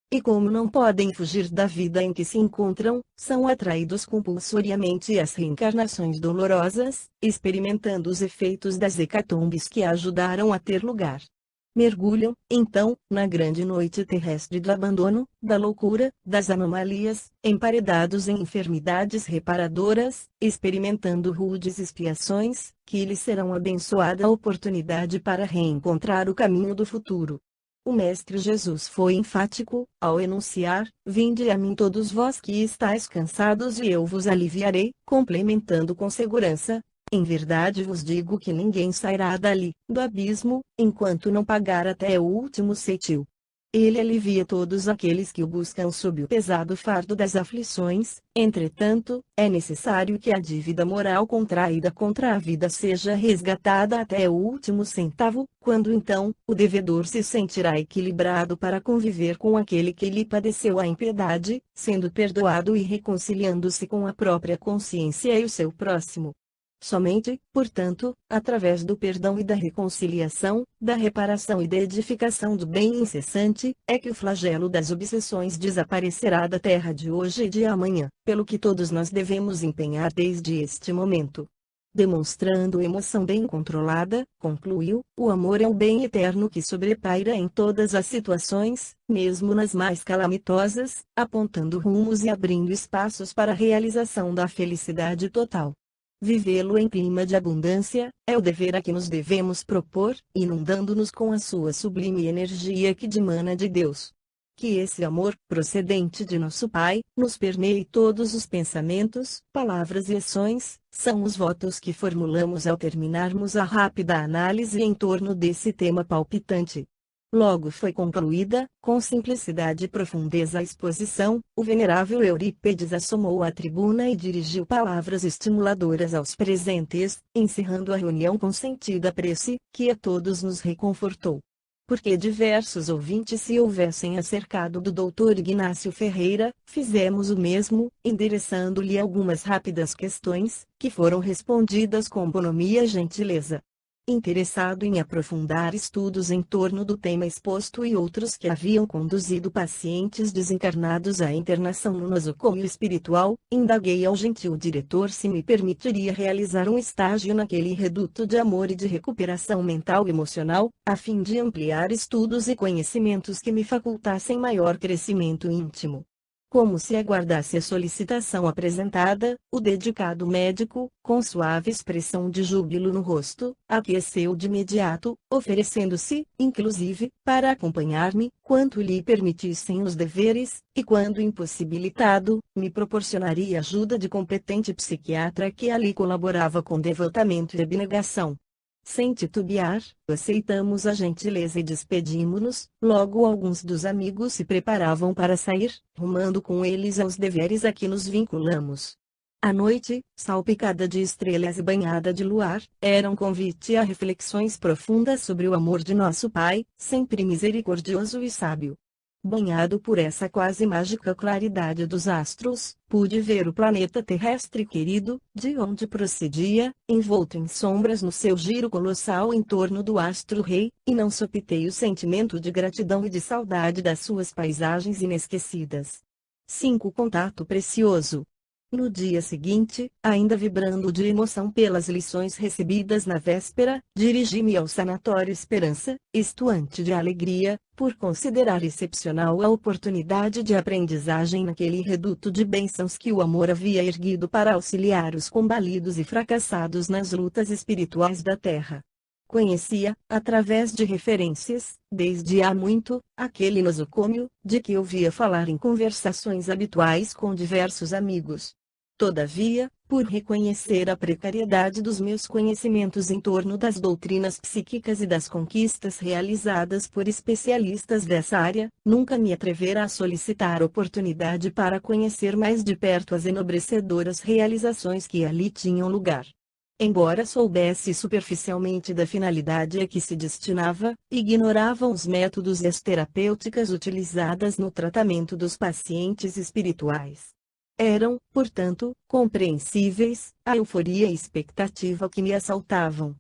E como não podem fugir da vida em que se encontram, são atraídos compulsoriamente às reencarnações dolorosas, experimentando os efeitos das hecatombes que ajudaram a ter lugar. Mergulham, então, na grande noite terrestre do abandono, da loucura, das anomalias, emparedados em enfermidades reparadoras, experimentando rudes expiações, que lhes serão abençoada oportunidade para reencontrar o caminho do futuro. O Mestre Jesus foi enfático, ao enunciar: "Vinde a mim todos vós que estáis cansados e eu vos aliviarei", complementando com segurança: "Em verdade vos digo que ninguém sairá dali, do abismo, enquanto não pagar até o último ceitil." Ele alivia todos aqueles que o buscam sob o pesado fardo das aflições, entretanto, é necessário que a dívida moral contraída contra a vida seja resgatada até o último centavo, quando então, o devedor se sentirá equilibrado para conviver com aquele que lhe padeceu a impiedade, sendo perdoado e reconciliando-se com a própria consciência e o seu próximo. Somente, portanto, através do perdão e da reconciliação, da reparação e da edificação do bem incessante, é que o flagelo das obsessões desaparecerá da terra de hoje e de amanhã, pelo que todos nós devemos empenhar desde este momento. Demonstrando emoção bem controlada, concluiu: "O amor é o bem eterno que sobrepaira em todas as situações, mesmo nas mais calamitosas, apontando rumos e abrindo espaços para a realização da felicidade total." Vivê-lo em clima de abundância, é o dever a que nos devemos propor, inundando-nos com a sua sublime energia que dimana de Deus. Que esse amor, procedente de nosso Pai, nos permeie todos os pensamentos, palavras e ações, são os votos que formulamos ao terminarmos a rápida análise em torno desse tema palpitante. Logo foi concluída, com simplicidade e profundeza a exposição, o venerável Eurípedes assomou à tribuna e dirigiu palavras estimuladoras aos presentes, encerrando a reunião com sentida prece, que a todos nos reconfortou. Porque diversos ouvintes se houvessem acercado do Dr. Ignácio Ferreira, fizemos o mesmo, endereçando-lhe algumas rápidas questões, que foram respondidas com bonomia e gentileza. Interessado em aprofundar estudos em torno do tema exposto e outros que haviam conduzido pacientes desencarnados à internação no nosocômio espiritual, indaguei ao gentil diretor se me permitiria realizar um estágio naquele reduto de amor e de recuperação mental e emocional, a fim de ampliar estudos e conhecimentos que me facultassem maior crescimento íntimo. Como se aguardasse a solicitação apresentada, o dedicado médico, com suave expressão de júbilo no rosto, aqueceu de imediato, oferecendo-se, inclusive, para acompanhar-me, quanto lhe permitissem os deveres, e quando impossibilitado, me proporcionaria ajuda de competente psiquiatra que ali colaborava com devotamento e abnegação. Sem titubear, aceitamos a gentileza e despedimos-nos. Logo alguns dos amigos se preparavam para sair, rumando com eles aos deveres a que nos vinculamos. A noite, salpicada de estrelas e banhada de luar, era um convite a reflexões profundas sobre o amor de nosso Pai, sempre misericordioso e sábio. Banhado por essa quase mágica claridade dos astros, pude ver o planeta terrestre querido, de onde procedia, envolto em sombras no seu giro colossal em torno do astro-rei, e não sopitei o sentimento de gratidão e de saudade das suas paisagens inesquecidas. 5. Contato precioso. No dia seguinte, ainda vibrando de emoção pelas lições recebidas na véspera, dirigi-me ao Sanatório Esperança, estuante de alegria, por considerar excepcional a oportunidade de aprendizagem naquele reduto de bênçãos que o amor havia erguido para auxiliar os combalidos e fracassados nas lutas espirituais da Terra. Conhecia, através de referências, desde há muito, aquele nosocômio, de que ouvia falar em conversações habituais com diversos amigos. Todavia, por reconhecer a precariedade dos meus conhecimentos em torno das doutrinas psíquicas e das conquistas realizadas por especialistas dessa área, nunca me atrevera a solicitar oportunidade para conhecer mais de perto as enobrecedoras realizações que ali tinham lugar. Embora soubesse superficialmente da finalidade a que se destinava, ignorava os métodos e as terapêuticas utilizadas no tratamento dos pacientes espirituais. Eram, portanto, compreensíveis a euforia e expectativa que me assaltavam.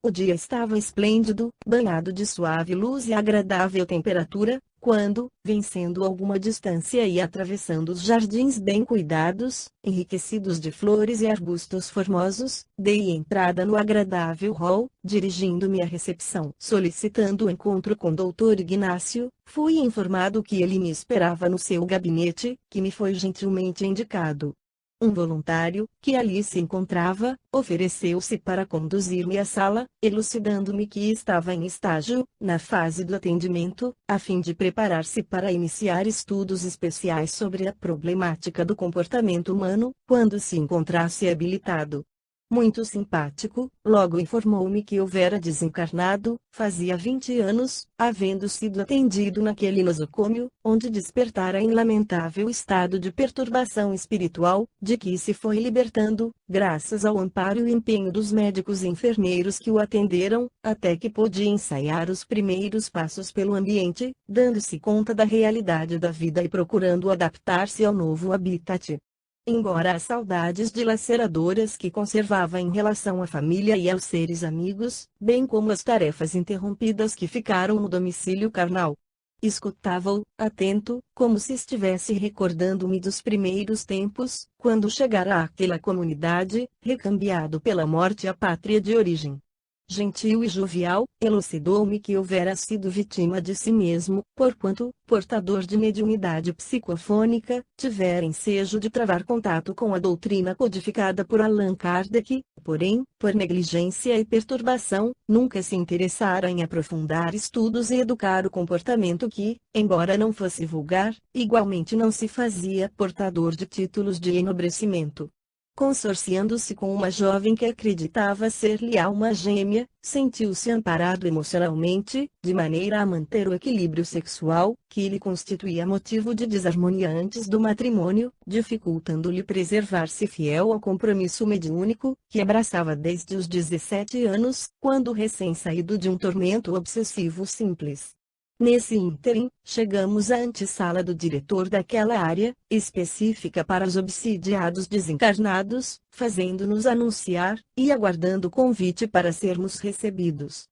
O dia estava esplêndido, banhado de suave luz e agradável temperatura, quando, vencendo alguma distância e atravessando os jardins bem cuidados, enriquecidos de flores e arbustos formosos, dei entrada no agradável hall, dirigindo-me à recepção. Solicitando o encontro com Dr. Ignácio, fui informado que ele me esperava no seu gabinete, que me foi gentilmente indicado. Um voluntário, que ali se encontrava, ofereceu-se para conduzir-me à sala, elucidando-me que estava em estágio, na fase do atendimento, a fim de preparar-se para iniciar estudos especiais sobre a problemática do comportamento humano, quando se encontrasse habilitado. Muito simpático, logo informou-me que houvera desencarnado, fazia 20 anos, havendo sido atendido naquele nosocômio, onde despertara em lamentável estado de perturbação espiritual, de que se foi libertando, graças ao amparo e empenho dos médicos e enfermeiros que o atenderam, até que pôde ensaiar os primeiros passos pelo ambiente, dando-se conta da realidade da vida e procurando adaptar-se ao novo habitat. Embora as saudades dilaceradoras que conservava em relação à família e aos seres amigos, bem como as tarefas interrompidas que ficaram no domicílio carnal, escutava-o, atento, como se estivesse recordando-me dos primeiros tempos, quando chegara àquela comunidade, recambiado pela morte à pátria de origem. Gentil e jovial, elucidou-me que houvera sido vítima de si mesmo, porquanto, portador de mediunidade psicofônica, tivera ensejo de travar contato com a doutrina codificada por Allan Kardec, porém, por negligência e perturbação, nunca se interessara em aprofundar estudos e educar o comportamento que, embora não fosse vulgar, igualmente não se fazia portador de títulos de enobrecimento. Consorciando-se com uma jovem que acreditava ser-lhe alma gêmea, sentiu-se amparado emocionalmente, de maneira a manter o equilíbrio sexual, que lhe constituía motivo de desarmonia antes do matrimônio, dificultando-lhe preservar-se fiel ao compromisso mediúnico, que abraçava desde os 17 anos, quando recém-saído de um tormento obsessivo simples. Nesse ínterim, chegamos à antessala do diretor daquela área, específica para os obsidiados desencarnados, fazendo-nos anunciar, e aguardando o convite para sermos recebidos.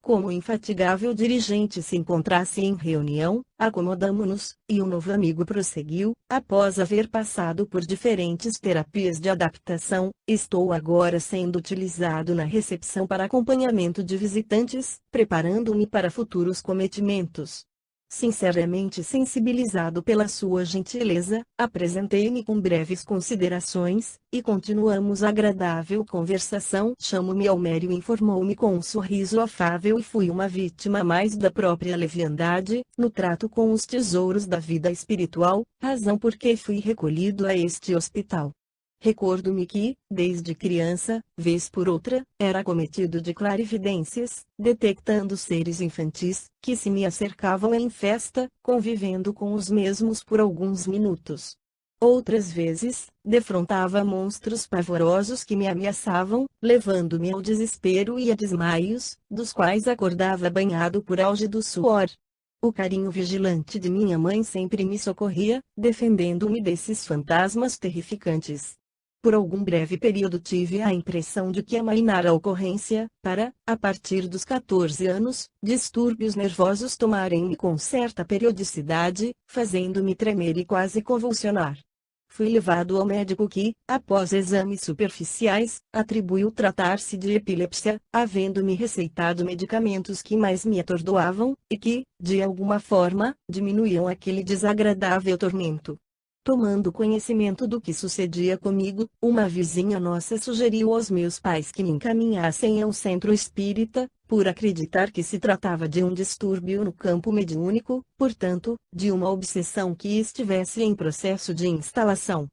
Como o infatigável dirigente se encontrasse em reunião, acomodamo-nos, e o novo amigo prosseguiu, após haver passado por diferentes terapias de adaptação, estou agora sendo utilizado na recepção para acompanhamento de visitantes, preparando-me para futuros cometimentos. Sinceramente sensibilizado pela sua gentileza, apresentei-me com breves considerações, e continuamos agradável conversação. Chamo-me Almério, informou-me com um sorriso afável, e fui uma vítima mais da própria leviandade, no trato com os tesouros da vida espiritual, razão por que fui recolhido a este hospital. Recordo-me que, desde criança, vez por outra, era acometido de clarividências, detectando seres infantis, que se me acercavam em festa, convivendo com os mesmos por alguns minutos. Outras vezes, defrontava monstros pavorosos que me ameaçavam, levando-me ao desespero e a desmaios, dos quais acordava banhado por álgido suor. O carinho vigilante de minha mãe sempre me socorria, defendendo-me desses fantasmas terrificantes. Por algum breve período tive a impressão de que amainara a ocorrência, para, a partir dos 14 anos, distúrbios nervosos tomarem-me com certa periodicidade, fazendo-me tremer e quase convulsionar. Fui levado ao médico que, após exames superficiais, atribuiu tratar-se de epilepsia, havendo-me receitado medicamentos que mais me atordoavam, e que, de alguma forma, diminuíam aquele desagradável tormento. Tomando conhecimento do que sucedia comigo, uma vizinha nossa sugeriu aos meus pais que me encaminhassem a um centro espírita, por acreditar que se tratava de um distúrbio no campo mediúnico, portanto, de uma obsessão que estivesse em processo de instalação.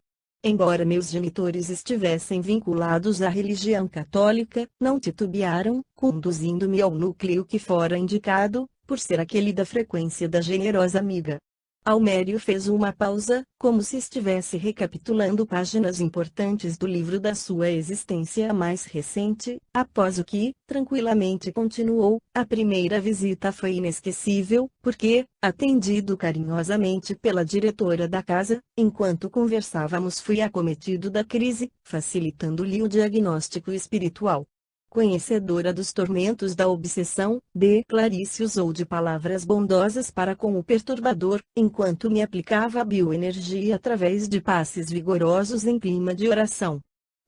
Embora meus genitores estivessem vinculados à religião católica, não titubearam, conduzindo-me ao núcleo que fora indicado, por ser aquele da frequência da generosa amiga. Almério fez uma pausa, como se estivesse recapitulando páginas importantes do livro da sua existência mais recente, após o que, tranquilamente continuou, a primeira visita foi inesquecível, porque, atendido carinhosamente pela diretora da casa, enquanto conversávamos fui acometido da crise, facilitando-lhe o diagnóstico espiritual. Conhecedora dos tormentos da obsessão, Clarice usou de palavras bondosas para com o perturbador, enquanto me aplicava a bioenergia através de passes vigorosos em clima de oração.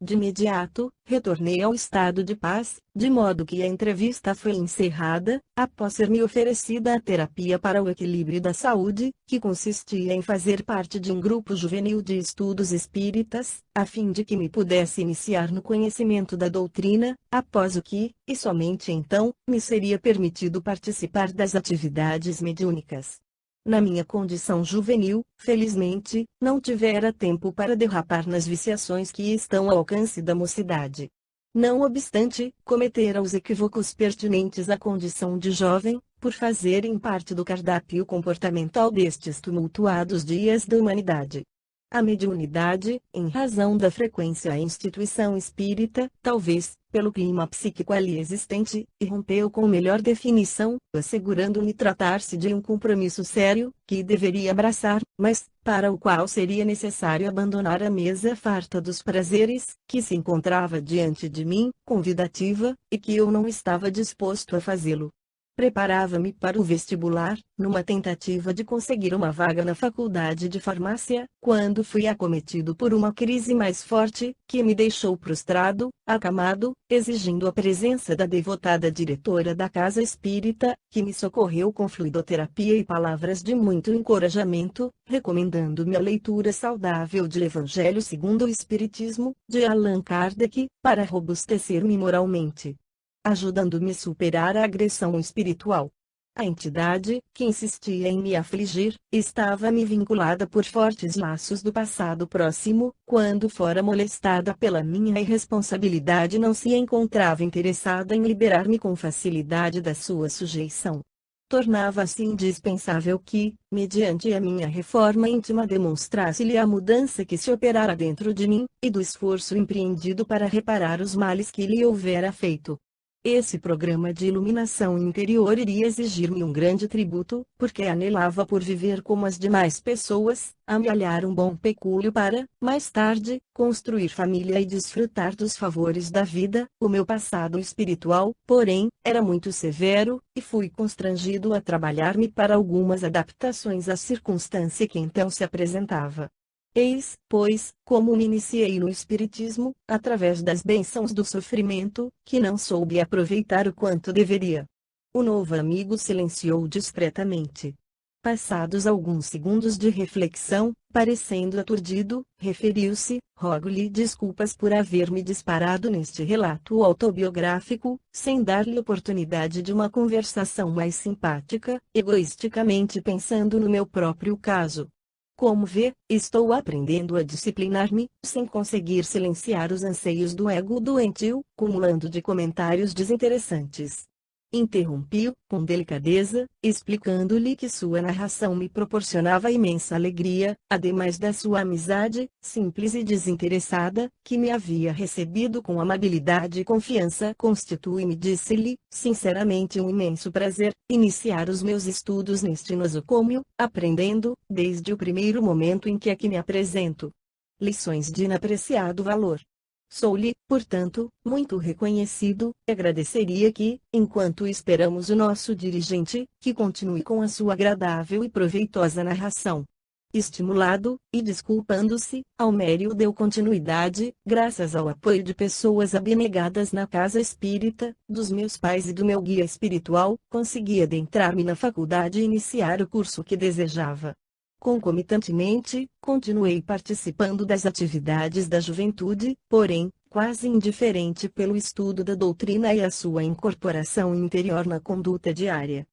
De imediato, retornei ao estado de paz, de modo que a entrevista foi encerrada, após ser-me oferecida a terapia para o equilíbrio da saúde, que consistia em fazer parte de um grupo juvenil de estudos espíritas, a fim de que me pudesse iniciar no conhecimento da doutrina, após o que, e somente então, me seria permitido participar das atividades mediúnicas. Na minha condição juvenil, felizmente, não tivera tempo para derrapar nas viciações que estão ao alcance da mocidade. Não obstante, cometera os equívocos pertinentes à condição de jovem, por fazerem parte do cardápio comportamental destes tumultuados dias da humanidade. A mediunidade, em razão da frequência à instituição espírita, talvez, pelo clima psíquico ali existente, irrompeu com melhor definição, assegurando-me tratar-se de um compromisso sério, que deveria abraçar, mas, para o qual seria necessário abandonar a mesa farta dos prazeres, que se encontrava diante de mim, convidativa, e que eu não estava disposto a fazê-lo. Preparava-me para o vestibular, numa tentativa de conseguir uma vaga na faculdade de farmácia, quando fui acometido por uma crise mais forte, que me deixou prostrado, acamado, exigindo a presença da devotada diretora da casa espírita, que me socorreu com fluidoterapia e palavras de muito encorajamento, recomendando-me a leitura saudável de Evangelho segundo o Espiritismo, de Allan Kardec, para robustecer-me moralmente, ajudando-me a superar a agressão espiritual. A entidade, que insistia em me afligir, estava me vinculada por fortes laços do passado próximo, quando fora molestada pela minha irresponsabilidade não se encontrava interessada em liberar-me com facilidade da sua sujeição. Tornava-se indispensável que, mediante a minha reforma íntima, demonstrasse-lhe a mudança que se operara dentro de mim, e do esforço empreendido para reparar os males que lhe houvera feito. Esse programa de iluminação interior iria exigir-me um grande tributo, porque anelava por viver como as demais pessoas, amealhar um bom pecúlio para, mais tarde, construir família e desfrutar dos favores da vida. O meu passado espiritual, porém, era muito severo, e fui constrangido a trabalhar-me para algumas adaptações à circunstância que então se apresentava. Eis, pois, como me iniciei no Espiritismo, através das bênçãos do sofrimento, que não soube aproveitar o quanto deveria. O novo amigo silenciou discretamente. Passados alguns segundos de reflexão, parecendo aturdido, referiu-se: rogo-lhe desculpas por haver-me disparado neste relato autobiográfico, sem dar-lhe oportunidade de uma conversação mais simpática, egoisticamente pensando no meu próprio caso. Como vê, estou aprendendo a disciplinar-me, sem conseguir silenciar os anseios do ego doentio, cumulando de comentários desinteressantes. Interrompi-o, com delicadeza, explicando-lhe que sua narração me proporcionava imensa alegria, ademais da sua amizade, simples e desinteressada, que me havia recebido com amabilidade e confiança. Constitui-me, disse-lhe, sinceramente um imenso prazer, iniciar os meus estudos neste nosocômio, aprendendo, desde o primeiro momento em que aqui me apresento, lições de inapreciado valor. Sou-lhe, portanto, muito reconhecido, e agradeceria que, enquanto esperamos o nosso dirigente, que continue com a sua agradável e proveitosa narração. Estimulado, e desculpando-se, Almério deu continuidade: graças ao apoio de pessoas abnegadas na casa espírita, dos meus pais e do meu guia espiritual, consegui adentrar-me na faculdade e iniciar o curso que desejava. Concomitantemente, continuei participando das atividades da juventude, porém, quase indiferente pelo estudo da doutrina e a sua incorporação interior na conduta diária.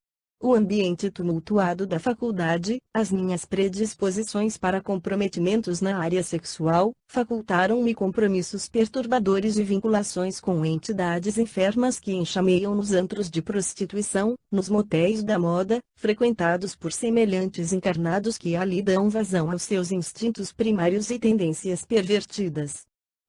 O ambiente tumultuado da faculdade, as minhas predisposições para comprometimentos na área sexual, facultaram-me compromissos perturbadores e vinculações com entidades enfermas que enxameiam nos antros de prostituição, nos motéis da moda, frequentados por semelhantes encarnados que ali dão vazão aos seus instintos primários e tendências pervertidas.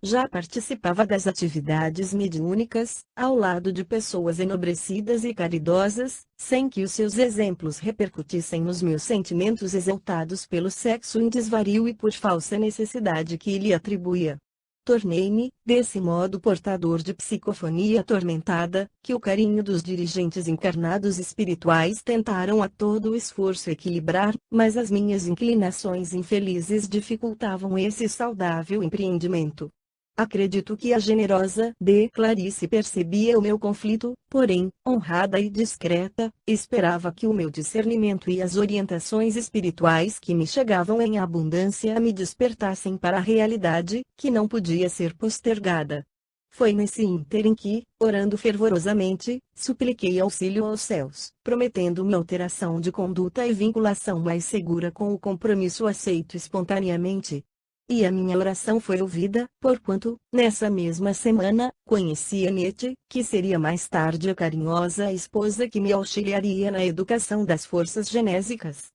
Já participava das atividades mediúnicas, ao lado de pessoas enobrecidas e caridosas, sem que os seus exemplos repercutissem nos meus sentimentos exaltados pelo sexo em desvario e por falsa necessidade que lhe atribuía. Tornei-me, desse modo, portador de psicofonia atormentada, que o carinho dos dirigentes encarnados espirituais tentaram a todo o esforço equilibrar, mas as minhas inclinações infelizes dificultavam esse saudável empreendimento. Acredito que a generosa de Clarice percebia o meu conflito, porém, honrada e discreta, esperava que o meu discernimento e as orientações espirituais que me chegavam em abundância me despertassem para a realidade, que não podia ser postergada. Foi nesse ínterim que, orando fervorosamente, supliquei auxílio aos céus, prometendo-me alteração de conduta e vinculação mais segura com o compromisso aceito espontaneamente. E a minha oração foi ouvida, porquanto, nessa mesma semana, conheci Anete, que seria mais tarde a carinhosa esposa que me auxiliaria na educação das forças genésicas.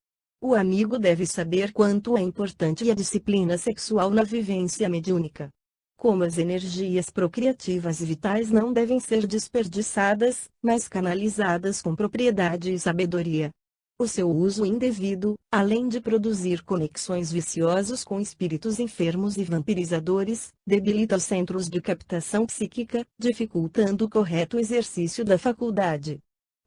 O amigo deve saber quanto é importante a disciplina sexual na vivência mediúnica. Como as energias procriativas e vitais não devem ser desperdiçadas, mas canalizadas com propriedade e sabedoria. O seu uso indevido, além de produzir conexões viciosas com espíritos enfermos e vampirizadores, debilita os centros de captação psíquica, dificultando o correto exercício da faculdade.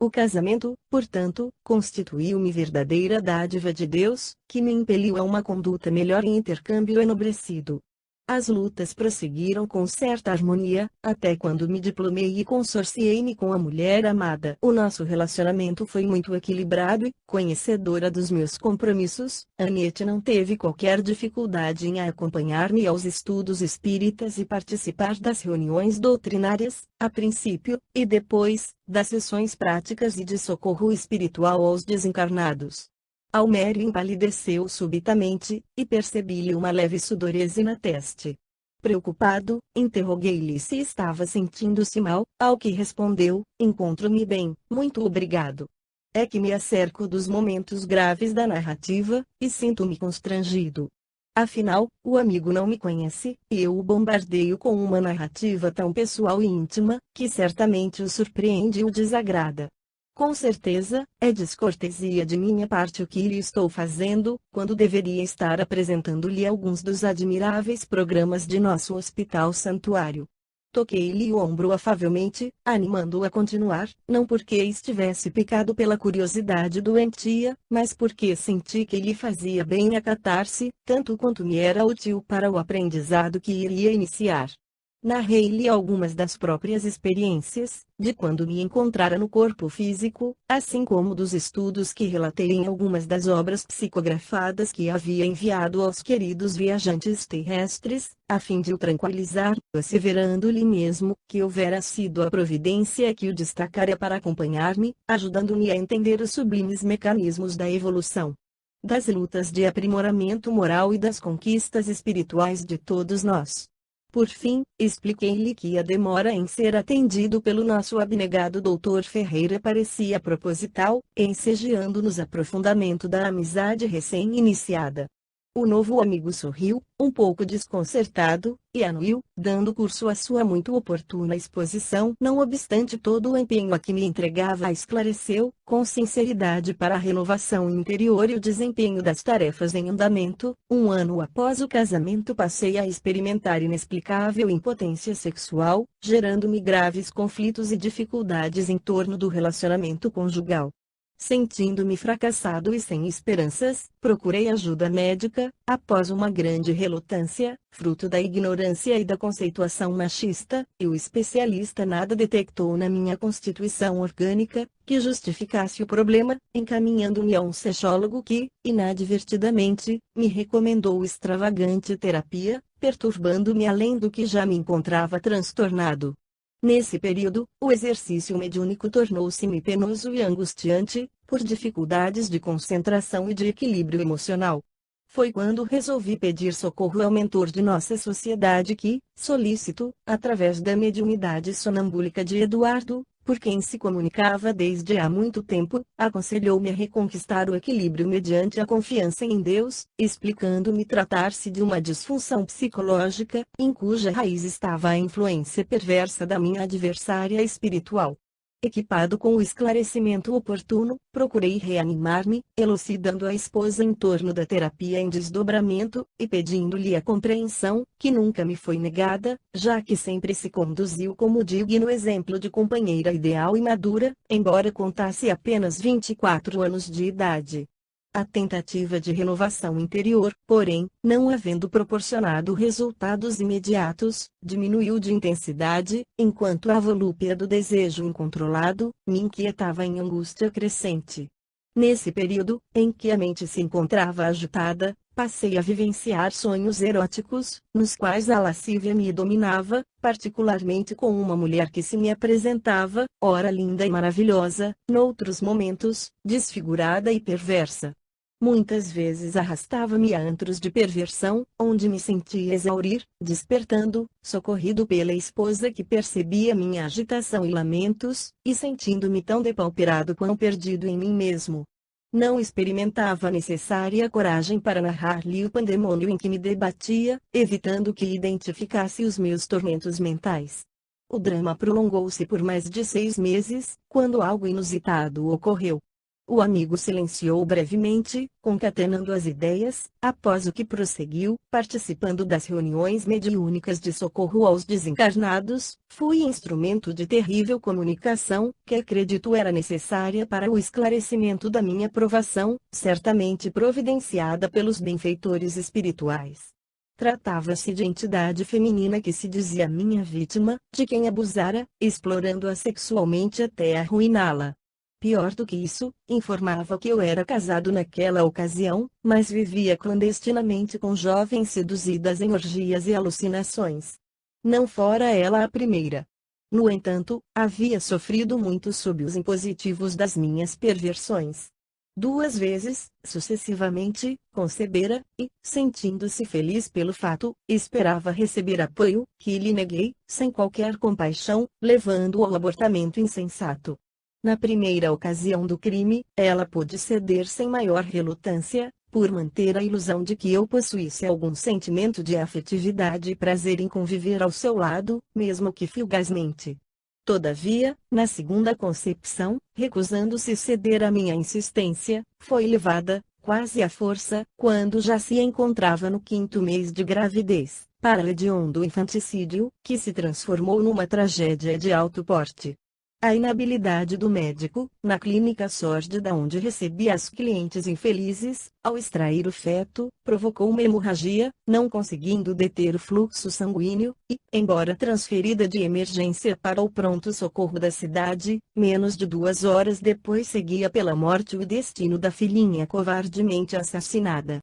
O casamento, portanto, constituiu-me verdadeira dádiva de Deus, que me impeliu a uma conduta melhor e intercâmbio enobrecido. As lutas prosseguiram com certa harmonia, até quando me diplomei e consorciei-me com a mulher amada. O nosso relacionamento foi muito equilibrado e, conhecedora dos meus compromissos, Aniette não teve qualquer dificuldade em acompanhar-me aos estudos espíritas e participar das reuniões doutrinárias, a princípio, e depois, das sessões práticas e de socorro espiritual aos desencarnados. Almério empalideceu subitamente, e percebi-lhe uma leve sudorese na teste. Preocupado, interroguei-lhe se estava sentindo-se mal, ao que respondeu: encontro-me bem, muito obrigado. É que me acerco dos momentos graves da narrativa, e sinto-me constrangido. Afinal, o amigo não me conhece, e eu o bombardeio com uma narrativa tão pessoal e íntima, que certamente o surpreende e o desagrada. Com certeza, é descortesia de minha parte o que lhe estou fazendo, quando deveria estar apresentando-lhe alguns dos admiráveis programas de nosso hospital santuário. Toquei-lhe o ombro afavelmente, animando-o a continuar, não porque estivesse picado pela curiosidade doentia, mas porque senti que lhe fazia bem acatar-se, tanto quanto me era útil para o aprendizado que iria iniciar. Narrei-lhe algumas das próprias experiências, de quando me encontrara no corpo físico, assim como dos estudos que relatei em algumas das obras psicografadas que havia enviado aos queridos viajantes terrestres, a fim de o tranquilizar, asseverando-lhe mesmo que houvera sido a providência que o destacara para acompanhar-me, ajudando-me a entender os sublimes mecanismos da evolução, das lutas de aprimoramento moral e das conquistas espirituais de todos nós. Por fim, expliquei-lhe que a demora em ser atendido pelo nosso abnegado Dr. Ferreira parecia proposital, ensejeando-nos aprofundamento da amizade recém-iniciada. O novo amigo sorriu, um pouco desconcertado, e anuiu, dando curso à sua muito oportuna exposição. Não obstante todo o empenho a que me entregava, esclareceu, com sinceridade, para a renovação interior e o desempenho das tarefas em andamento. 1 ano após o casamento passei a experimentar inexplicável impotência sexual, gerando-me graves conflitos e dificuldades em torno do relacionamento conjugal. Sentindo-me fracassado e sem esperanças, procurei ajuda médica, após uma grande relutância, fruto da ignorância e da conceituação machista, e o especialista nada detectou na minha constituição orgânica, que justificasse o problema, encaminhando-me a um sexólogo que, inadvertidamente, me recomendou extravagante terapia, perturbando-me além do que já me encontrava transtornado. Nesse período, o exercício mediúnico tornou-se-me penoso e angustiante, por dificuldades de concentração e de equilíbrio emocional. Foi quando resolvi pedir socorro ao mentor de nossa sociedade que, solícito, através da mediunidade sonambúlica de Eduardo, por quem se comunicava desde há muito tempo, aconselhou-me a reconquistar o equilíbrio mediante a confiança em Deus, explicando-me tratar-se de uma disfunção psicológica, em cuja raiz estava a influência perversa da minha adversária espiritual. Equipado com o esclarecimento oportuno, procurei reanimar-me, elucidando a esposa em torno da terapia em desdobramento, e pedindo-lhe a compreensão, que nunca me foi negada, já que sempre se conduziu como digno exemplo de companheira ideal e madura, embora contasse apenas 24 anos de idade. A tentativa de renovação interior, porém, não havendo proporcionado resultados imediatos, diminuiu de intensidade, enquanto a volúpia do desejo incontrolado me inquietava em angústia crescente. Nesse período, em que a mente se encontrava agitada, passei a vivenciar sonhos eróticos, nos quais a lascívia me dominava, particularmente com uma mulher que se me apresentava, ora linda e maravilhosa, noutros momentos, desfigurada e perversa. Muitas vezes arrastava-me a antros de perversão, onde me sentia exaurir, despertando, socorrido pela esposa que percebia minha agitação e lamentos, e sentindo-me tão depauperado quão perdido em mim mesmo. Não experimentava a necessária coragem para narrar-lhe o pandemônio em que me debatia, evitando que identificasse os meus tormentos mentais. O drama prolongou-se por mais de 6 meses, quando algo inusitado ocorreu. O amigo silenciou brevemente, concatenando as ideias, após o que prosseguiu, participando das reuniões mediúnicas de socorro aos desencarnados, fui instrumento de terrível comunicação, que acredito era necessária para o esclarecimento da minha provação, certamente providenciada pelos benfeitores espirituais. Tratava-se de entidade feminina que se dizia minha vítima, de quem abusara, explorando-a sexualmente até arruiná-la. Pior do que isso, informava que eu era casado naquela ocasião, mas vivia clandestinamente com jovens seduzidas em orgias e alucinações. Não fora ela a primeira. No entanto, havia sofrido muito sob os impositivos das minhas perversões. 2 vezes, sucessivamente, concebera, e, sentindo-se feliz pelo fato, esperava receber apoio, que lhe neguei, sem qualquer compaixão, levando-o ao abortamento insensato. Na primeira ocasião do crime, ela pôde ceder sem maior relutância, por manter a ilusão de que eu possuísse algum sentimento de afetividade e prazer em conviver ao seu lado, mesmo que fugazmente. Todavia, na segunda concepção, recusando-se ceder à minha insistência, foi levada, quase à força, quando já se encontrava no 5º mês de gravidez, para o hediondo infanticídio, que se transformou numa tragédia de alto porte. A inabilidade do médico, na clínica sórdida onde recebia as clientes infelizes, ao extrair o feto, provocou uma hemorragia, não conseguindo deter o fluxo sanguíneo, e, embora transferida de emergência para o pronto-socorro da cidade, menos de 2 horas depois seguia pela morte o destino da filhinha covardemente assassinada.